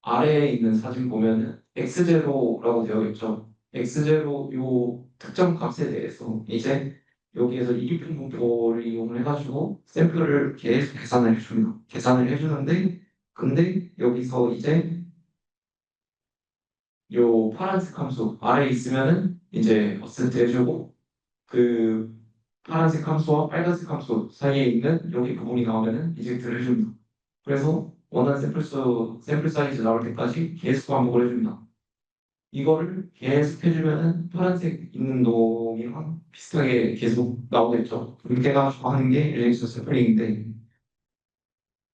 아래에 있는 사진 보면은 x0라고 되어 있죠. x0 요 특정 값에 대해서 이제 여기에서 이기품 분포를 이용을 해가지고 샘플을 계속 계산을 해줍니다. 계산을 해주는데 근데 여기서 이제 요 파란색 함수 아래에 있으면은 이제 어센트 해주고 그 파란색 함수와 빨간색 함수 사이에 있는 여기 부분이 나오면은 이젝트를 해줍니다. 그래서 원하는 샘플 사이즈 나올 때까지 계속 반복을 해줍니다. 이거를 계속 해주면은 파란색 있는 놈이랑 비슷하게 계속 나오겠죠. 그렇게가 하는 게 릴레이션 샘플링인데,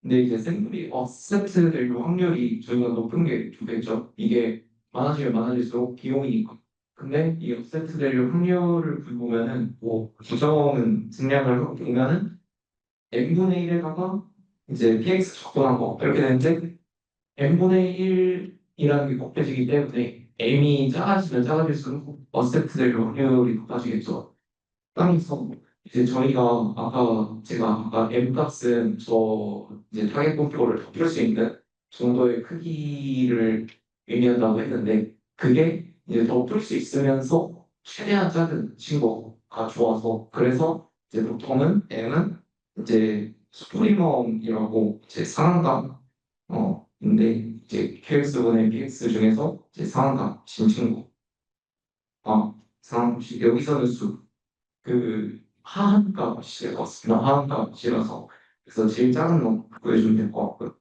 근데 이제 샘플이 어셉트 될 확률이 저희가 높은 게 좋겠죠. 이게 많아지면 많아질수록 비용이니까. 근데 이 어셉트 될 확률을 보면은 뭐 부정은 증량을 하고 보면은 n분의 1에다가 이제 px 적분한 거 이렇게 되는데 n분의 1이라는 게 곱해지기 때문에 m이 작아지면 작아질수록 어셉트 될 확률이 높아지겠죠. 땅에서 이제 저희가 제가 M 값은 저 이제 타겟 목표를 덮을 수 있는 정도의 크기를 의미한다고 했는데 그게 이제 덮을 수 있으면서 최대한 작은 친구가 좋아서 그래서 이제 보통은 M은 이제 스프리멈이라고 이제 상한가 근데 이제 QX분의 BX 중에서 이제 상한가 진 친구 상한값이 여기서는 하한값이었습니다. 하한값이라서 그래서 제일 작은 놈 구해주면 될 것 같고요.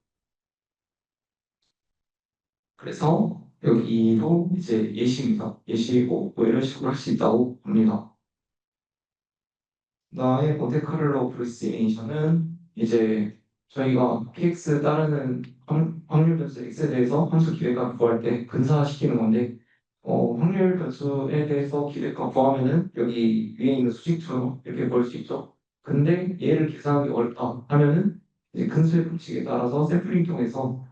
그래서 여기도 이제 예시입니다. 예시고 뭐 이런 식으로 할 수 있다고 봅니다. 그다음에 몬테카를로 프로시메이션은 이제 저희가 PX 따르는 확률 변수 X에 대해서 함수 기대값 구할 때 근사화시키는 건데 확률 변수에 대해서 기대값 구하면은 여기 위에 있는 수식처럼 이렇게 볼 수 있죠. 근데 얘를 계산하기 어렵다 하면은 이제 근수의 법칙에 따라서 샘플링 통해서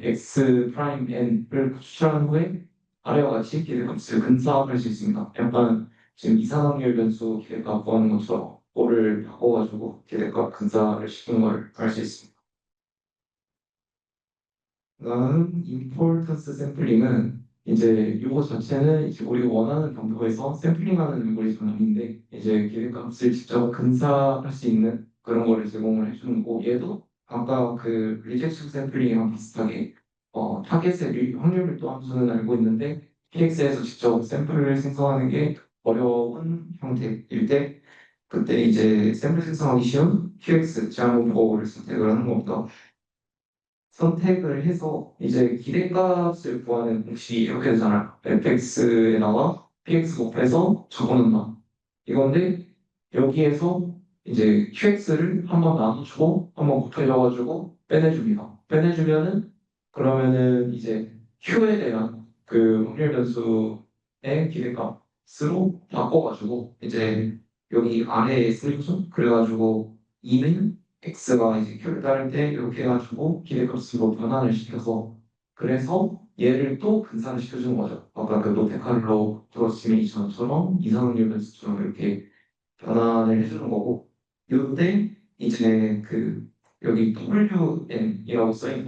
x 프라임 n을 추출한 후에 아래와 같이 기대값을 근사화할 수 있습니다. 약간 지금 이산확률 변수 기대값 구하는 것처럼 그거를 바꿔가지고 기대값 근사를 시키는 걸 알 수 있습니다. 그다음 임포턴스 샘플링은 이제 이거 자체는 이제 우리가 원하는 정도에서 샘플링하는 알고리즘인데 이제 기대값을 직접 근사할 수 있는 그런 거를 제공을 해주는 거고 얘도 아까 그 리젝션 샘플링이랑 비슷하게 타겟의 확률 밀도 함수는 알고 있는데 PX에서 직접 샘플을 생성하는 게 어려운 형태일 때 그때 이제 샘플 생성하기 쉬운 QX 제한분포를 선택을 하는 겁니다. 선택을 해서 이제 기대값을 구하는 공식이 이렇게 되잖아요. fx에다가 px 곱해서 적어놓는다. 이건데 여기에서 이제 qx를 한번 나눠주고 한번 곱해줘가지고 빼내줍니다. 빼내주면은 그러면은 이제 q에 대한 그 확률 변수의 기대값으로 바꿔가지고 이제 여기 아래에 쓰리죠. 그래가지고 2는 x가 이제 q를 따를 때 이렇게 해가지고 기대값으로 변환을 시켜서 그래서 얘를 또 분산을 시켜주는 거죠. 아까 그 몬테카를로 프로시메이션처럼 이상률 변수처럼 이렇게 변환을 해주는 거고 이때 이제 그 여기 WN이라고 써있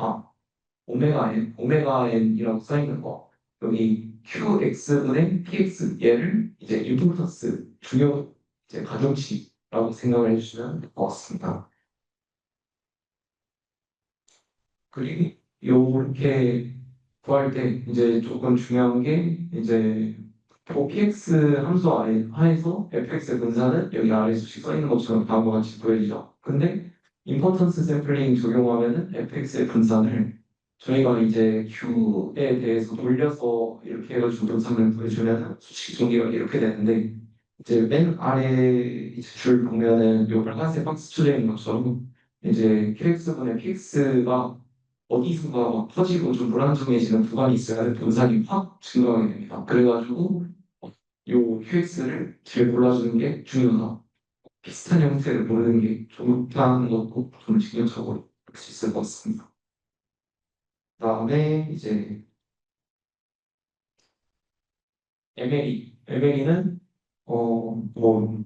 오메가 n이라고 써있는 거 여기 QX분의 PX 얘를 이제 임포턴스 중요 이제 가중치라고 생각을 해주시면 될 것 같습니다. 그리고 요렇게 구할 때 이제 조금 중요한 게 이제 OPX 함수 아래 하에서 fx의 분사는 여기 아래 수식 써 있는 것처럼 다음과 같이 보여지죠. 근데 임포턴스 샘플링 적용하면은 fx의 분산을 저희가 이제 q에 대해서 돌려서 이렇게 해가지고 분산을 보여주면 수식 전개가 이렇게 되는데 이제 맨 아래 이제 줄 보면은 요 빨간색 박스 줄에 있는 것처럼 이제 qx분의 px가 어디선가 막 터지고 좀 불안정해지는 구간이 있어야 분산이 확 증가하게 됩니다. 그래가지고 요 QX를 잘 골라주는 게 중요하다. 비슷한 형태를 고르는 게 좋다는 것도 좀 직접적으로 볼 수 있을 것 같습니다. 그다음에 이제 MLE는 뭐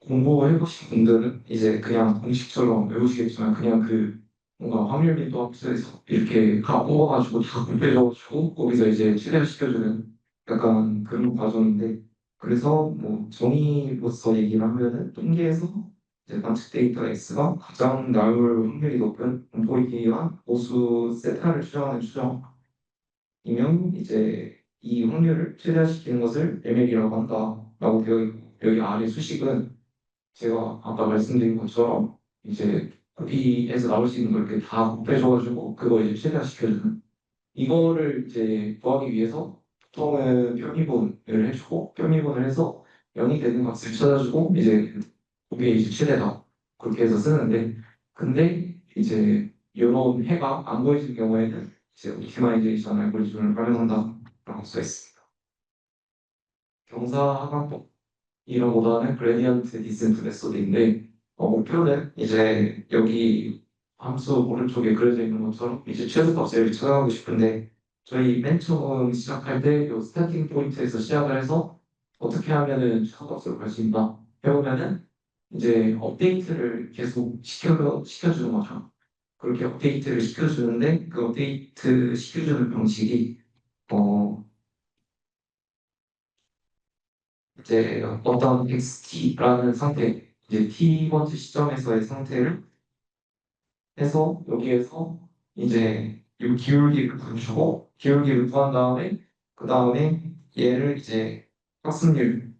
공부해보신 분들은 이제 그냥 공식처럼 외우시겠지만 그냥 그 뭔가 확률 빈도 함수에서 이렇게 다 뽑아가지고 다 곱해줘가지고 거기서 이제 최대화시켜주는 약간 그런 과정인데 그래서 뭐 정의로서 얘기를 하면은 통계에서 이제 관측 데이터 X가 가장 나올 확률이 높은 공포이기와 보수 세타를 추정하는 추정이면 이제 이 확률을 최대화시키는 것을 ML이라고 한다라고 되어 있고 여기 아래 수식은 제가 아까 말씀드린 것처럼 이제 거기에서 나올 수 있는 걸 이렇게 다 곱해줘가지고 그거 이제 최대화시켜주는 이거를 이제 구하기 위해서 보통은 표미분을 해주고 표미분을 해서 0이 되는 값을 찾아주고 이제 그게 이제 최대다 그렇게 해서 쓰는데 근데 이제 이런 해가 안 보이는 경우에는 이제 옵티마이제이션 알고리즘을 활용한다라고 써 있습니다. 경사하강법 이런보다는 그레디언트 디센트 메소드인데 목표는 이제 여기 함수 오른쪽에 그려져 있는 것처럼 이제 최소값을 찾아가고 싶은데 저희 맨 처음 시작할 때 이 스타팅 포인트에서 시작을 해서 어떻게 하면은 최소값으로 갈 수 있나 해보면은 이제 업데이트를 계속 시켜주는 거죠. 그렇게 업데이트를 시켜주는데 그 업데이트 시켜주는 방식이 어 이제 어떤 XT라는 상태, 이제 T번째 시점에서의 상태를 해서 여기에서 이제 이 기울기를 주고 기울기를 구한 다음에 그 다음에 얘를 이제 학습률,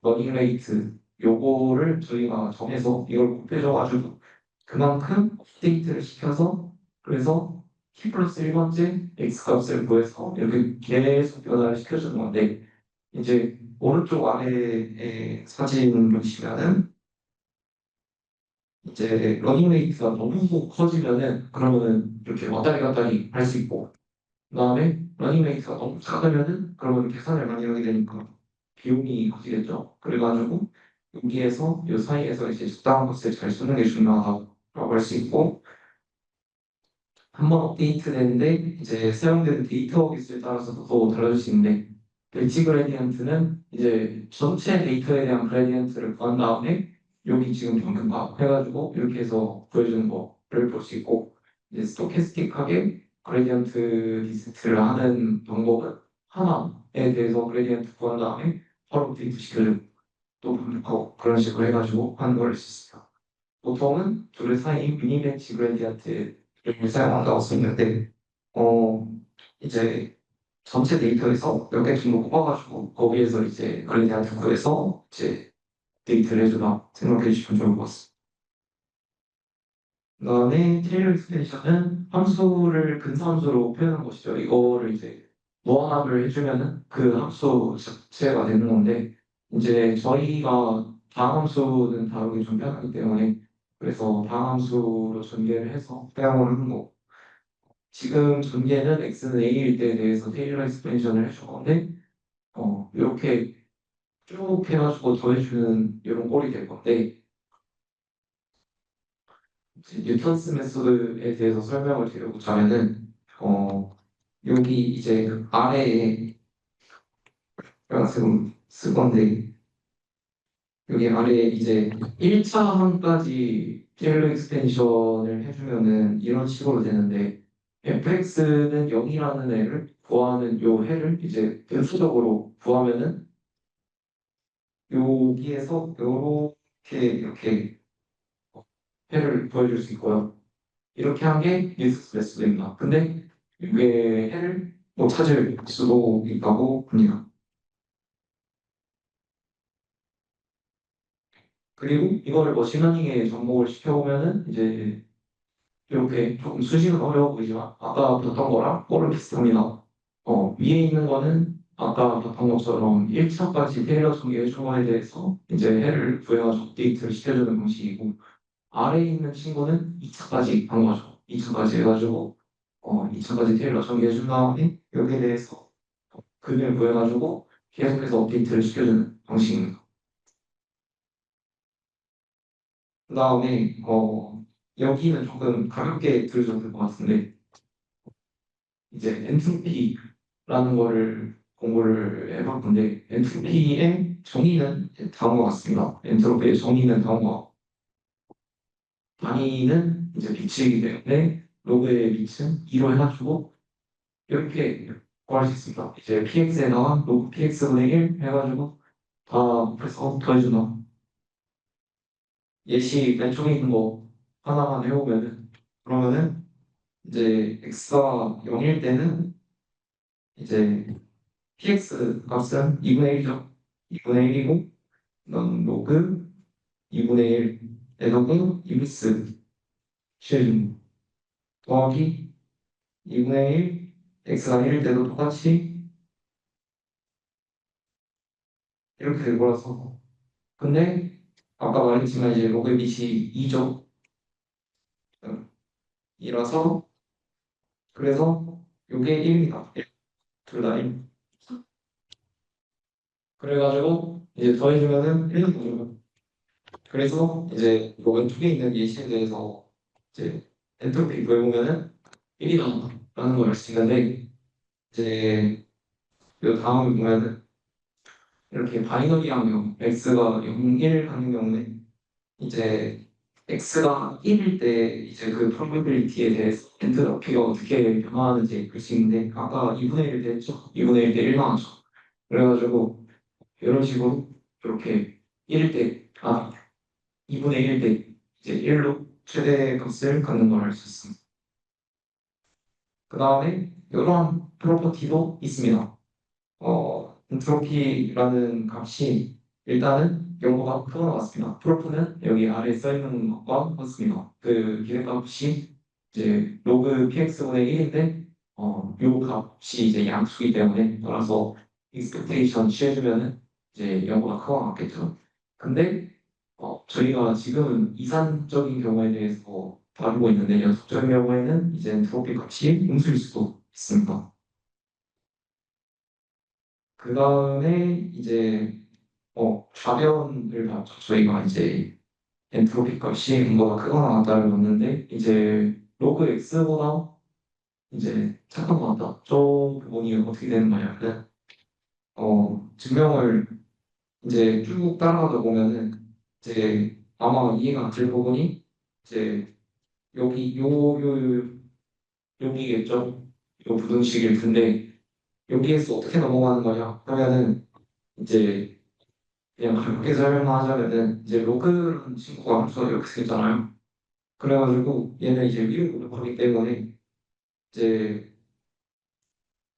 러닝 레이트 요거를 저희가 정해서 이걸 곱해줘가지고 그만큼 업데이트를 시켜서 그래서 T 플러스 1번째 X 값을 구해서 이렇게 계속 변화를 시켜주는 건데 이제 오른쪽 아래에 사진 보시면은 이제 러닝레이트가 너무 커지면은 그러면은 이렇게 왔다리 갔다리 할 수 있고 그다음에 러닝레이트가 너무 작으면은 그러면 계산을 많이 하게 되니까 비용이 커지겠죠. 그래가지고 여기에서 이 사이에서 이제 적당한 값을 잘 쓰는 게 중요하다고 할 수 있고 한번 업데이트되는데 이제 사용되는 데이터 개수에 따라서 또 달라질 수 있는데 벨치 그레디언트는 이제 전체 데이터에 대한 그레디언트를 구한 다음에 여기 지금 평균값 해가지고 이렇게 해서 보여주는 거를 볼 수 있고 이제 스토캐스틱하게 그레디언트 디스트를 하는 방법은 하나에 대해서 그레디언트 구한 다음에 바로 업데이트 시켜주고 또 반복하고 그런 식으로 해가지고 하는 걸 할 수 있어요. 보통은 둘의 사이 미니매치 그레디언트를 사용한다고 쓰는데 어 이제 전체 데이터에서 몇 개 정도 뽑아가지고 거기에서 이제 그레디언트 구해서 이제 데이터를 해주나 생각해 주시면 좋을 것 같습니다. 그다음에 테일러 익스텐션은 함수를 근사함수로 표현한 것이죠. 이거를 이제 무한합을 해주면은 그 함수 자체가 되는 건데 이제 저희가 다함수는 다루기 좀 편하기 때문에 그래서 다함수로 전개를 해서 사용을 하는 거. 지금 전개는 x는 a일 때에 대해서 테일러 익스텐션을 해줄 건데 이렇게 쭉 해가지고 더해주는 이런 꼴이 될 건데 뉴턴스 메소드에 대해서 설명을 드려보자면은 여기 이제 아래에 제가 지금 쓸 건데 여기 아래에 이제 1차 항까지 테일러 익스텐션을 해주면은 이런 식으로 되는데 fx는 0이라는 애를 구하는 요 해를 이제 분수적으로 구하면은 여기에서 이렇게 해를 구해줄 수 있고요. 이렇게 한 게 뉴턴스 메소드입니다. 근데 이게 해를 못 찾을 수도 있다고 합니다. 그리고 이거를 머신러닝에 접목을 시켜보면은 이제 이렇게 조금 수식은 어려워 보이지만 아까 봤던 거랑 꼴은 비슷합니다. 위에 있는 거는 아까 봤던 것처럼 1차까지 테일러 전개해준 거에 대해서 이제 해를 구해가지고 업데이트를 시켜주는 방식이고 아래에 있는 친구는 2차까지 한 거죠. 2차까지 해가지고 2차까지 테일러 전개해준 다음에 여기에 대해서 근을 구해가지고 계속해서 업데이트를 시켜주는 방식입니다. 그 다음에 여기는 조금 가볍게 들으셔도 될 것 같은데 이제 엔트로피라는 거를 공부를 해볼 건데 엔트로피의 정의는 다음과 같습니다. 엔트로피의 정의는 다음과 단위는 이제 빛이기 때문에 로그의 빛은 2로 해가지고 이렇게 구할 수 있습니다. 이제 px에다가 로그 px분의 1 해가지고 다 곱해서 더해주나 예시 왼쪽에 있는 거 하나만 해보면은 그러면은 이제 x가 0일 때는 이제 px 값은 2분의 1이죠. 2분의 1이고 로그 2분의 1 에너그 이브스 쉐준 더하기 2분의 1 x가 1일 때도 똑같이 이렇게 될 거라서 근데 아까 말했지만 이제 로그의 밑이 2죠. 이라서 그래서 요게 1입니다. 둘 다 1. 그래가지고 이제 더해주면은 1인 거죠. 그래서 이제 요 왼쪽에 있는 예시에 대해서 이제 엔트로피 구해보면은 1이다라는 걸 알 수 있는데 이제 요 다음에 보면은 이렇게 바이너리하면 x가 0, 1 하는 경우에 이제 x가 1일 때 이제 그 probability에 대해서 엔트로피가 어떻게 변화하는지 볼 수 있는데 아까 2분의 1 됐죠? 2분의 1 대 1 나왔죠. 그래가지고 이런 식으로 이렇게 1일 때, 2분의 1 대 이제 1로 최대 값을 갖는 걸 알 수 있습니다. 그 다음에 이러한 프로퍼티도 있습니다. 엔트로피라는 값이 일단은 영어가 크거나 같습니다. 프로프는 여기 아래에 써 있는 것과 같습니다. 그 기대값이 이제 로그 px분의 1인데 요 값이 이제 양수이기 때문에 따라서 expectation 취해주면은 이제 영어가 크거나 같겠죠. 근데 저희가 지금은 이산적인 경우에 대해서 다루고 있는데 연속적인 경우에는 이제 엔트로피 값이 음수일 수도 있습니다. 그 다음에 이제 좌변을 봤죠. 저희가 이제 엔트로피 값이 음보다 크거나 같다를 봤는데 이제 로그 x보다 이제 작은 것 같다. 저 부분이 어떻게 되는 거냐면 증명을 이제 쭉 따라가다 보면은 이제 아마 이해가 될 부분이 이제 여기 여기겠죠. 요 부등식일 텐데 여기에서 어떻게 넘어가는 거냐 하면은 이제 그냥 가볍게 설명하자면은 이제 로그라는 친구가 함수가 이렇게 생겼잖아요. 그래가지고 얘는 이제 위로 올라가기 때문에 이제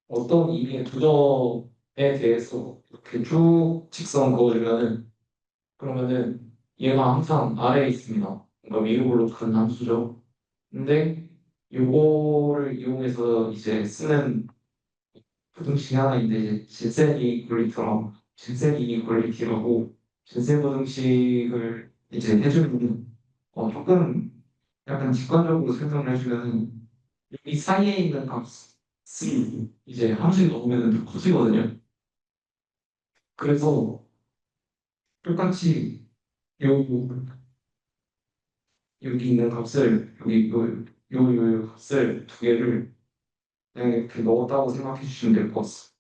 어떤 이미의 두점에 대해서 이렇게 쭉 직선 그어주면은 그러면은 얘가 항상 아래에 있습니다. 그러니까 위로 올라가는 함수죠. 근데 요거를 이용해서 이제 쓰는 부등식이 하나 있는데 이제 진센 이니퀄리티라고 진센 부등식을 이제 해주는 조금 약간 직관적으로 설명을 해주면 이 사이에 있는 값이 이제 함수에 넣으면 커지거든요. 그래서 똑같이 요 여기 있는 값을 요 값을 두 개를 그냥 이렇게 넣었다고 생각해 주시면 될 것 같습니다.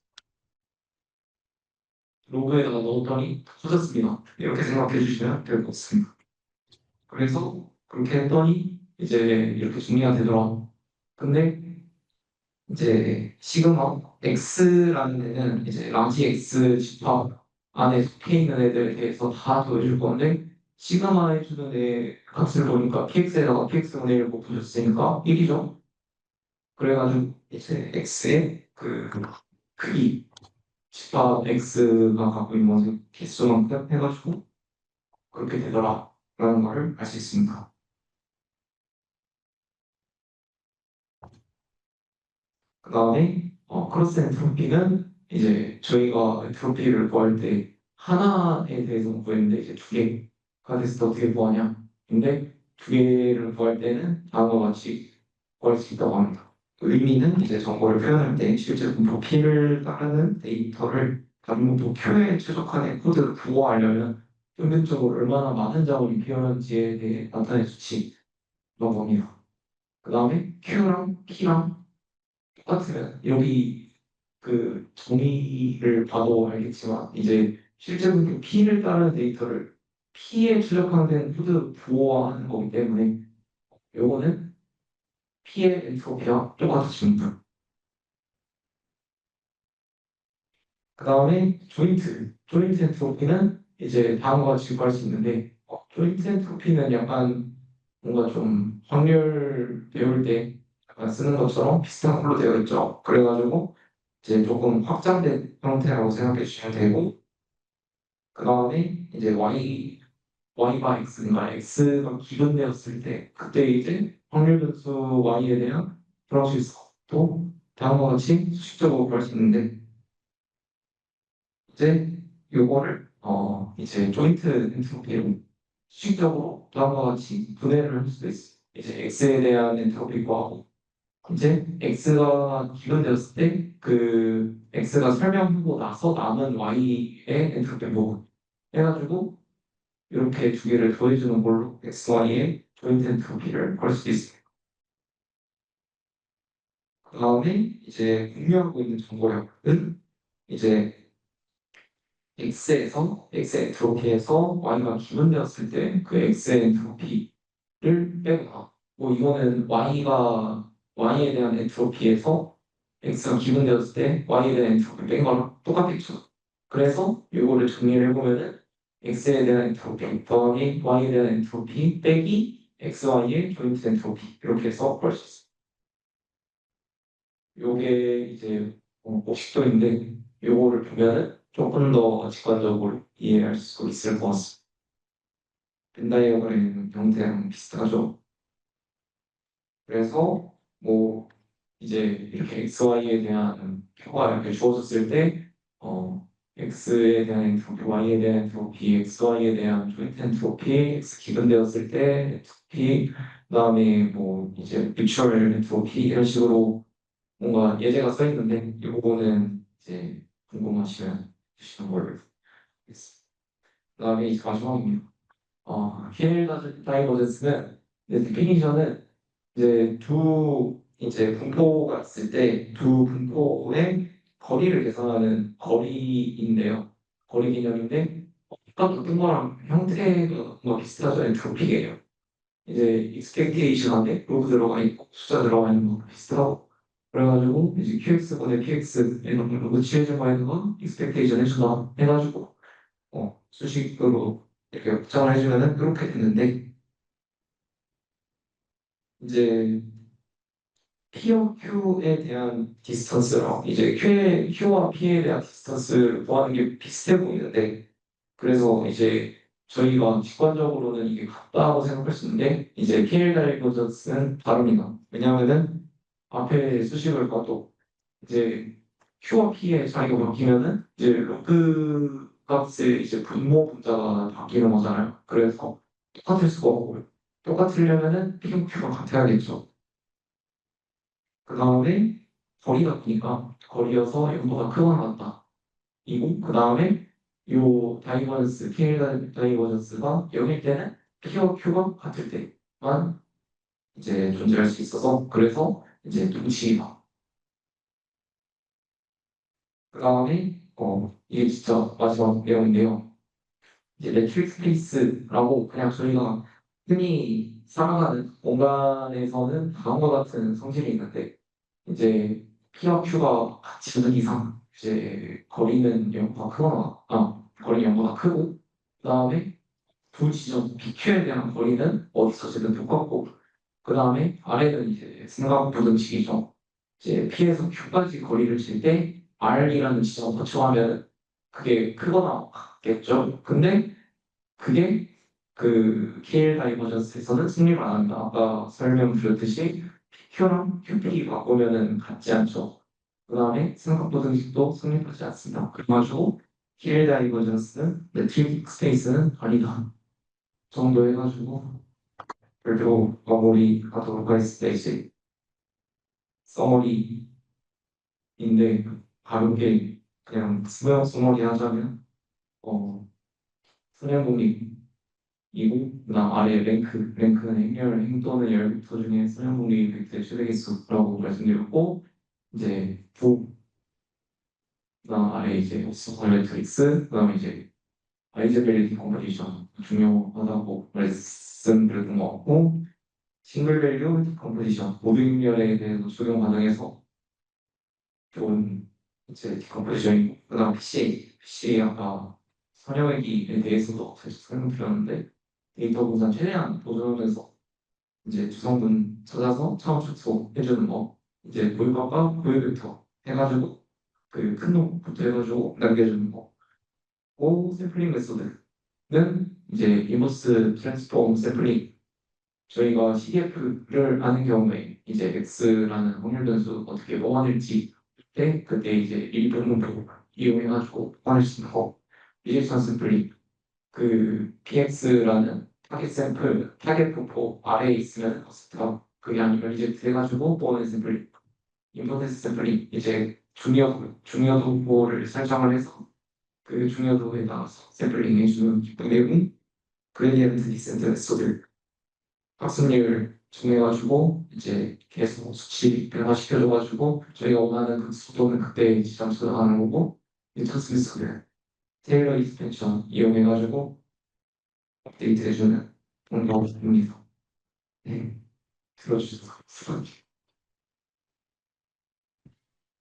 로그에다가 넣었더니 터졌습니다. 이렇게 생각해 주시면 될 것 같습니다. 그래서 그렇게 했더니 이제 이렇게 정리가 되더라. 근데 이제 시그마 x라는 데는 이제 라지 x 집합 안에 속해 있는 애들에 대해서 다 더해줄 건데 시그마 해주는 애 값을 보니까 px에다가 px분의 1 곱해줬으니까 1이죠. 그래가지고 이제 x의 그 크기 집합 x가 갖고 있는 것은 개수만큼 해가지고 그렇게 되더라 라는 거를 알 수 있습니다. 그 다음에 크로스 엔트로피는 이제 저희가 엔트로피를 구할 때 하나에 대해서 구했는데 이제 두 개가 됐을 때 어떻게 구하냐? 근데 두 개를 구할 때는 다음과 같이 구할 수 있다고 합니다. 그 의미는 이제 정보를 표현할 때 실제 분포 P를 따르는 데이터를 다른 분포 Q에 최적화된 코드를 구호하려면 평균적으로 얼마나 많은 자원이 필요한지에 대해 나타낼 수치라고 합니다. 그 다음에 Q랑 P랑 똑같으면 여기 그 정의를 봐도 알겠지만 이제 실제로 그 P를 따르는 데이터를 P에 출력하는 코드 부호화하는 거기 때문에 요거는 P의 엔트로피와 똑같습니다. 그 다음에 조인트 엔트로피는 이제 다음과 같이 구할 수 있는데 조인트 엔트로피는 약간 뭔가 좀 확률 배울 때 약간 쓰는 것처럼 비슷한 걸로 되어 있죠. 그래가지고 이제 조금 확장된 형태라고 생각해 주시면 되고, 그 다음에 이제 y가 x인가 x가 기본되었을 때 그때 이제 확률 변수 y에 대한 불확실성도 다음과 같이 수식적으로 구할 수 있는데 이제 요거를 이제 조인트 엔트로피로 수식적으로 다음과 같이 분해를 할 수도 있어요. 이제 x에 대한 엔트로피 구하고 이제 x가 기본되었을 때 그 x가 설명하고 나서 남은 y의 엔트로피 부분 해가지고 이렇게 두 개를 더해주는 걸로 XY의 조인트 엔트로피를 걸 수 있습니다. 그 다음에 이제 공유하고 있는 정보량은 이제 X 엔트로피에서 Y가 기본되었을 때 그 X 엔트로피를 빼거나 뭐 이거는 Y에 대한 엔트로피에서 X가 기본되었을 때 Y에 대한 엔트로피 뺀 거랑 똑같겠죠. 그래서 이거를 정리를 해보면은 X에 대한 엔트로피 더하기 Y에 대한 엔트로피 빼기 XY의 조인트 엔트로피 이렇게 해서 볼 수 있어요. 요게 이제 50도인데 요거를 보면은 조금 더 직관적으로 이해할 수 있을 것 같습니다. 벤다이어그램 형태랑 비슷하죠. 그래서 뭐 이제 이렇게 XY에 대한 표가 이렇게 주어졌을 때 X에 대한 엔트로피, Y에 대한 엔트로피, XY에 대한 조인트 엔트로피, X 기본되었을 때 엔트로피, 그다음에 뭐 이제 뮤추얼 엔트로피 이런 식으로 뭔가 예제가 써 있는데 이 부분은 이제 궁금하시면 주시는 걸로 하겠습니다. 그다음에 이제 마지막입니다. 힐 다이버전스는 데피니션은 이제 두 이제 분포가 있을 때 두 분포의 거리를 계산하는 거리인데요. 거리 개념인데 아까 봤던 거랑 형태가 뭔가 비슷하죠. 엔트로피예요. 이제 익스펙테이션 안에 로그 들어가 있고 숫자 들어가 있는 거 비슷하고 그래가지고 이제 QX분의 PX 이런 로그 취해준 거에다가 익스펙테이션 해준다 해가지고 수식으로 이렇게 확장을 해주면은 그렇게 됐는데 이제 P와 Q에 대한 디스턴스랑 이제 Q와 P에 대한 디스턴스를 구하는 게 비슷해 보이는데 그래서 이제 저희가 직관적으로는 이게 같다고 생각할 수 있는데 이제 PL 다이버전스는 다릅니다. 왜냐하면은 앞에 수식을 봐도 이제 Q와 P의 차이가 바뀌면은 이제 로그 값의 이제 분모 분자가 바뀌는 거잖아요. 그래서 똑같을 수가 없고요. 똑같으려면은 P와 Q가 같아야겠죠. 그 다음에 거리가 크니까 거리여서 0보다 크거나 같다. 이고 그 다음에 요 다이버전스, PL 다이버전스가 0일 때는 P와 Q가 같을 때만 이제 존재할 수 있어서 그래서 이제 동시이다. 그 다음에 이게 진짜 마지막 내용인데요. 이제 매트릭 스페이스라고 그냥 저희가 흔히 살아가는 공간에서는 다음과 같은 성질이 있는데 이제 P와 Q가 같이 있는 이상 이제 거리는 0보다 크거나 거리는 0보다 크고 그 다음에 두 지점 PQ에 대한 거리는 어디서든 똑같고 그 다음에 아래는 이제 생각 부등식이죠. 이제 P에서 Q까지 거리를 칠 때 R이라는 지점을 거쳐가면 그게 크거나 같겠죠. 근데 그게 그 KL 다이버전스에서는 승리를 안 합니다. 아까 설명드렸듯이 PQ랑 QP 바꾸면은 같지 않죠. 그 다음에 삼각부등식도 성립하지 않습니다. 그래가지고 KL 다이버전스는 매트릭 스페이스는 아니다. 정도 해가지고 별도 마무리하도록 하겠습니다. 이제 서머리인데 가볍게 그냥 스무형 서머리 하자면 수렴 이고 그다음 아래 랭크는 행렬 또는 열 벡터 중에 수렴 벡터의 최대 개수라고 말씀드렸고 이제 그다음 아래 이제 오스컬 매트릭스 그다음에 이제 아이제벨리 디컴포지션 중요하다고 말씀드렸던 것 같고 싱글 밸류 디컴포지션 모든 행렬에 대해서 적용 과정에서 좋은 이제 디컴포지션이고 그다음 PC 아까 선형외기에 대해서도 사실 설명드렸는데 데이터 분산 최대한 보존하면서 이제 주성분 찾아서 차원 축소 해주는 거 이제 고유값과 고유 벡터 해가지고 그 큰 놈부터 해가지고 남겨주는 거. 오 샘플링 메소드는 이제 인버스 트랜스폼 샘플링. 저희가 CDF를 아는 경우에 이제 X라는 확률 변수 어떻게 뽑아낼지 그때 이제 일부분으로 이용해가지고 뽑아낼 수 있는 거. 비직선 샘플링. 그 PX라는 타겟 샘플, 타겟 분포 아래에 있으면 어스트가 그게 아니면 이제 돼가지고 뽑아낸 샘플링. 임포텐스 샘플링 이제 중요도를 설정을 해서 그 중요도에 따라서 샘플링 해주는 내용 그레디언트 디센트 메소드 학습률 정해가지고 이제 계속 수치 변화시켜줘가지고 저희가 원하는 그 속도는 그때 지점수로 가는 거고 뉴턴스 메소드 테일러 익스텐션 이용해가지고 업데이트 해주는 방법입니다. 네, 들어주셔서 감사합니다.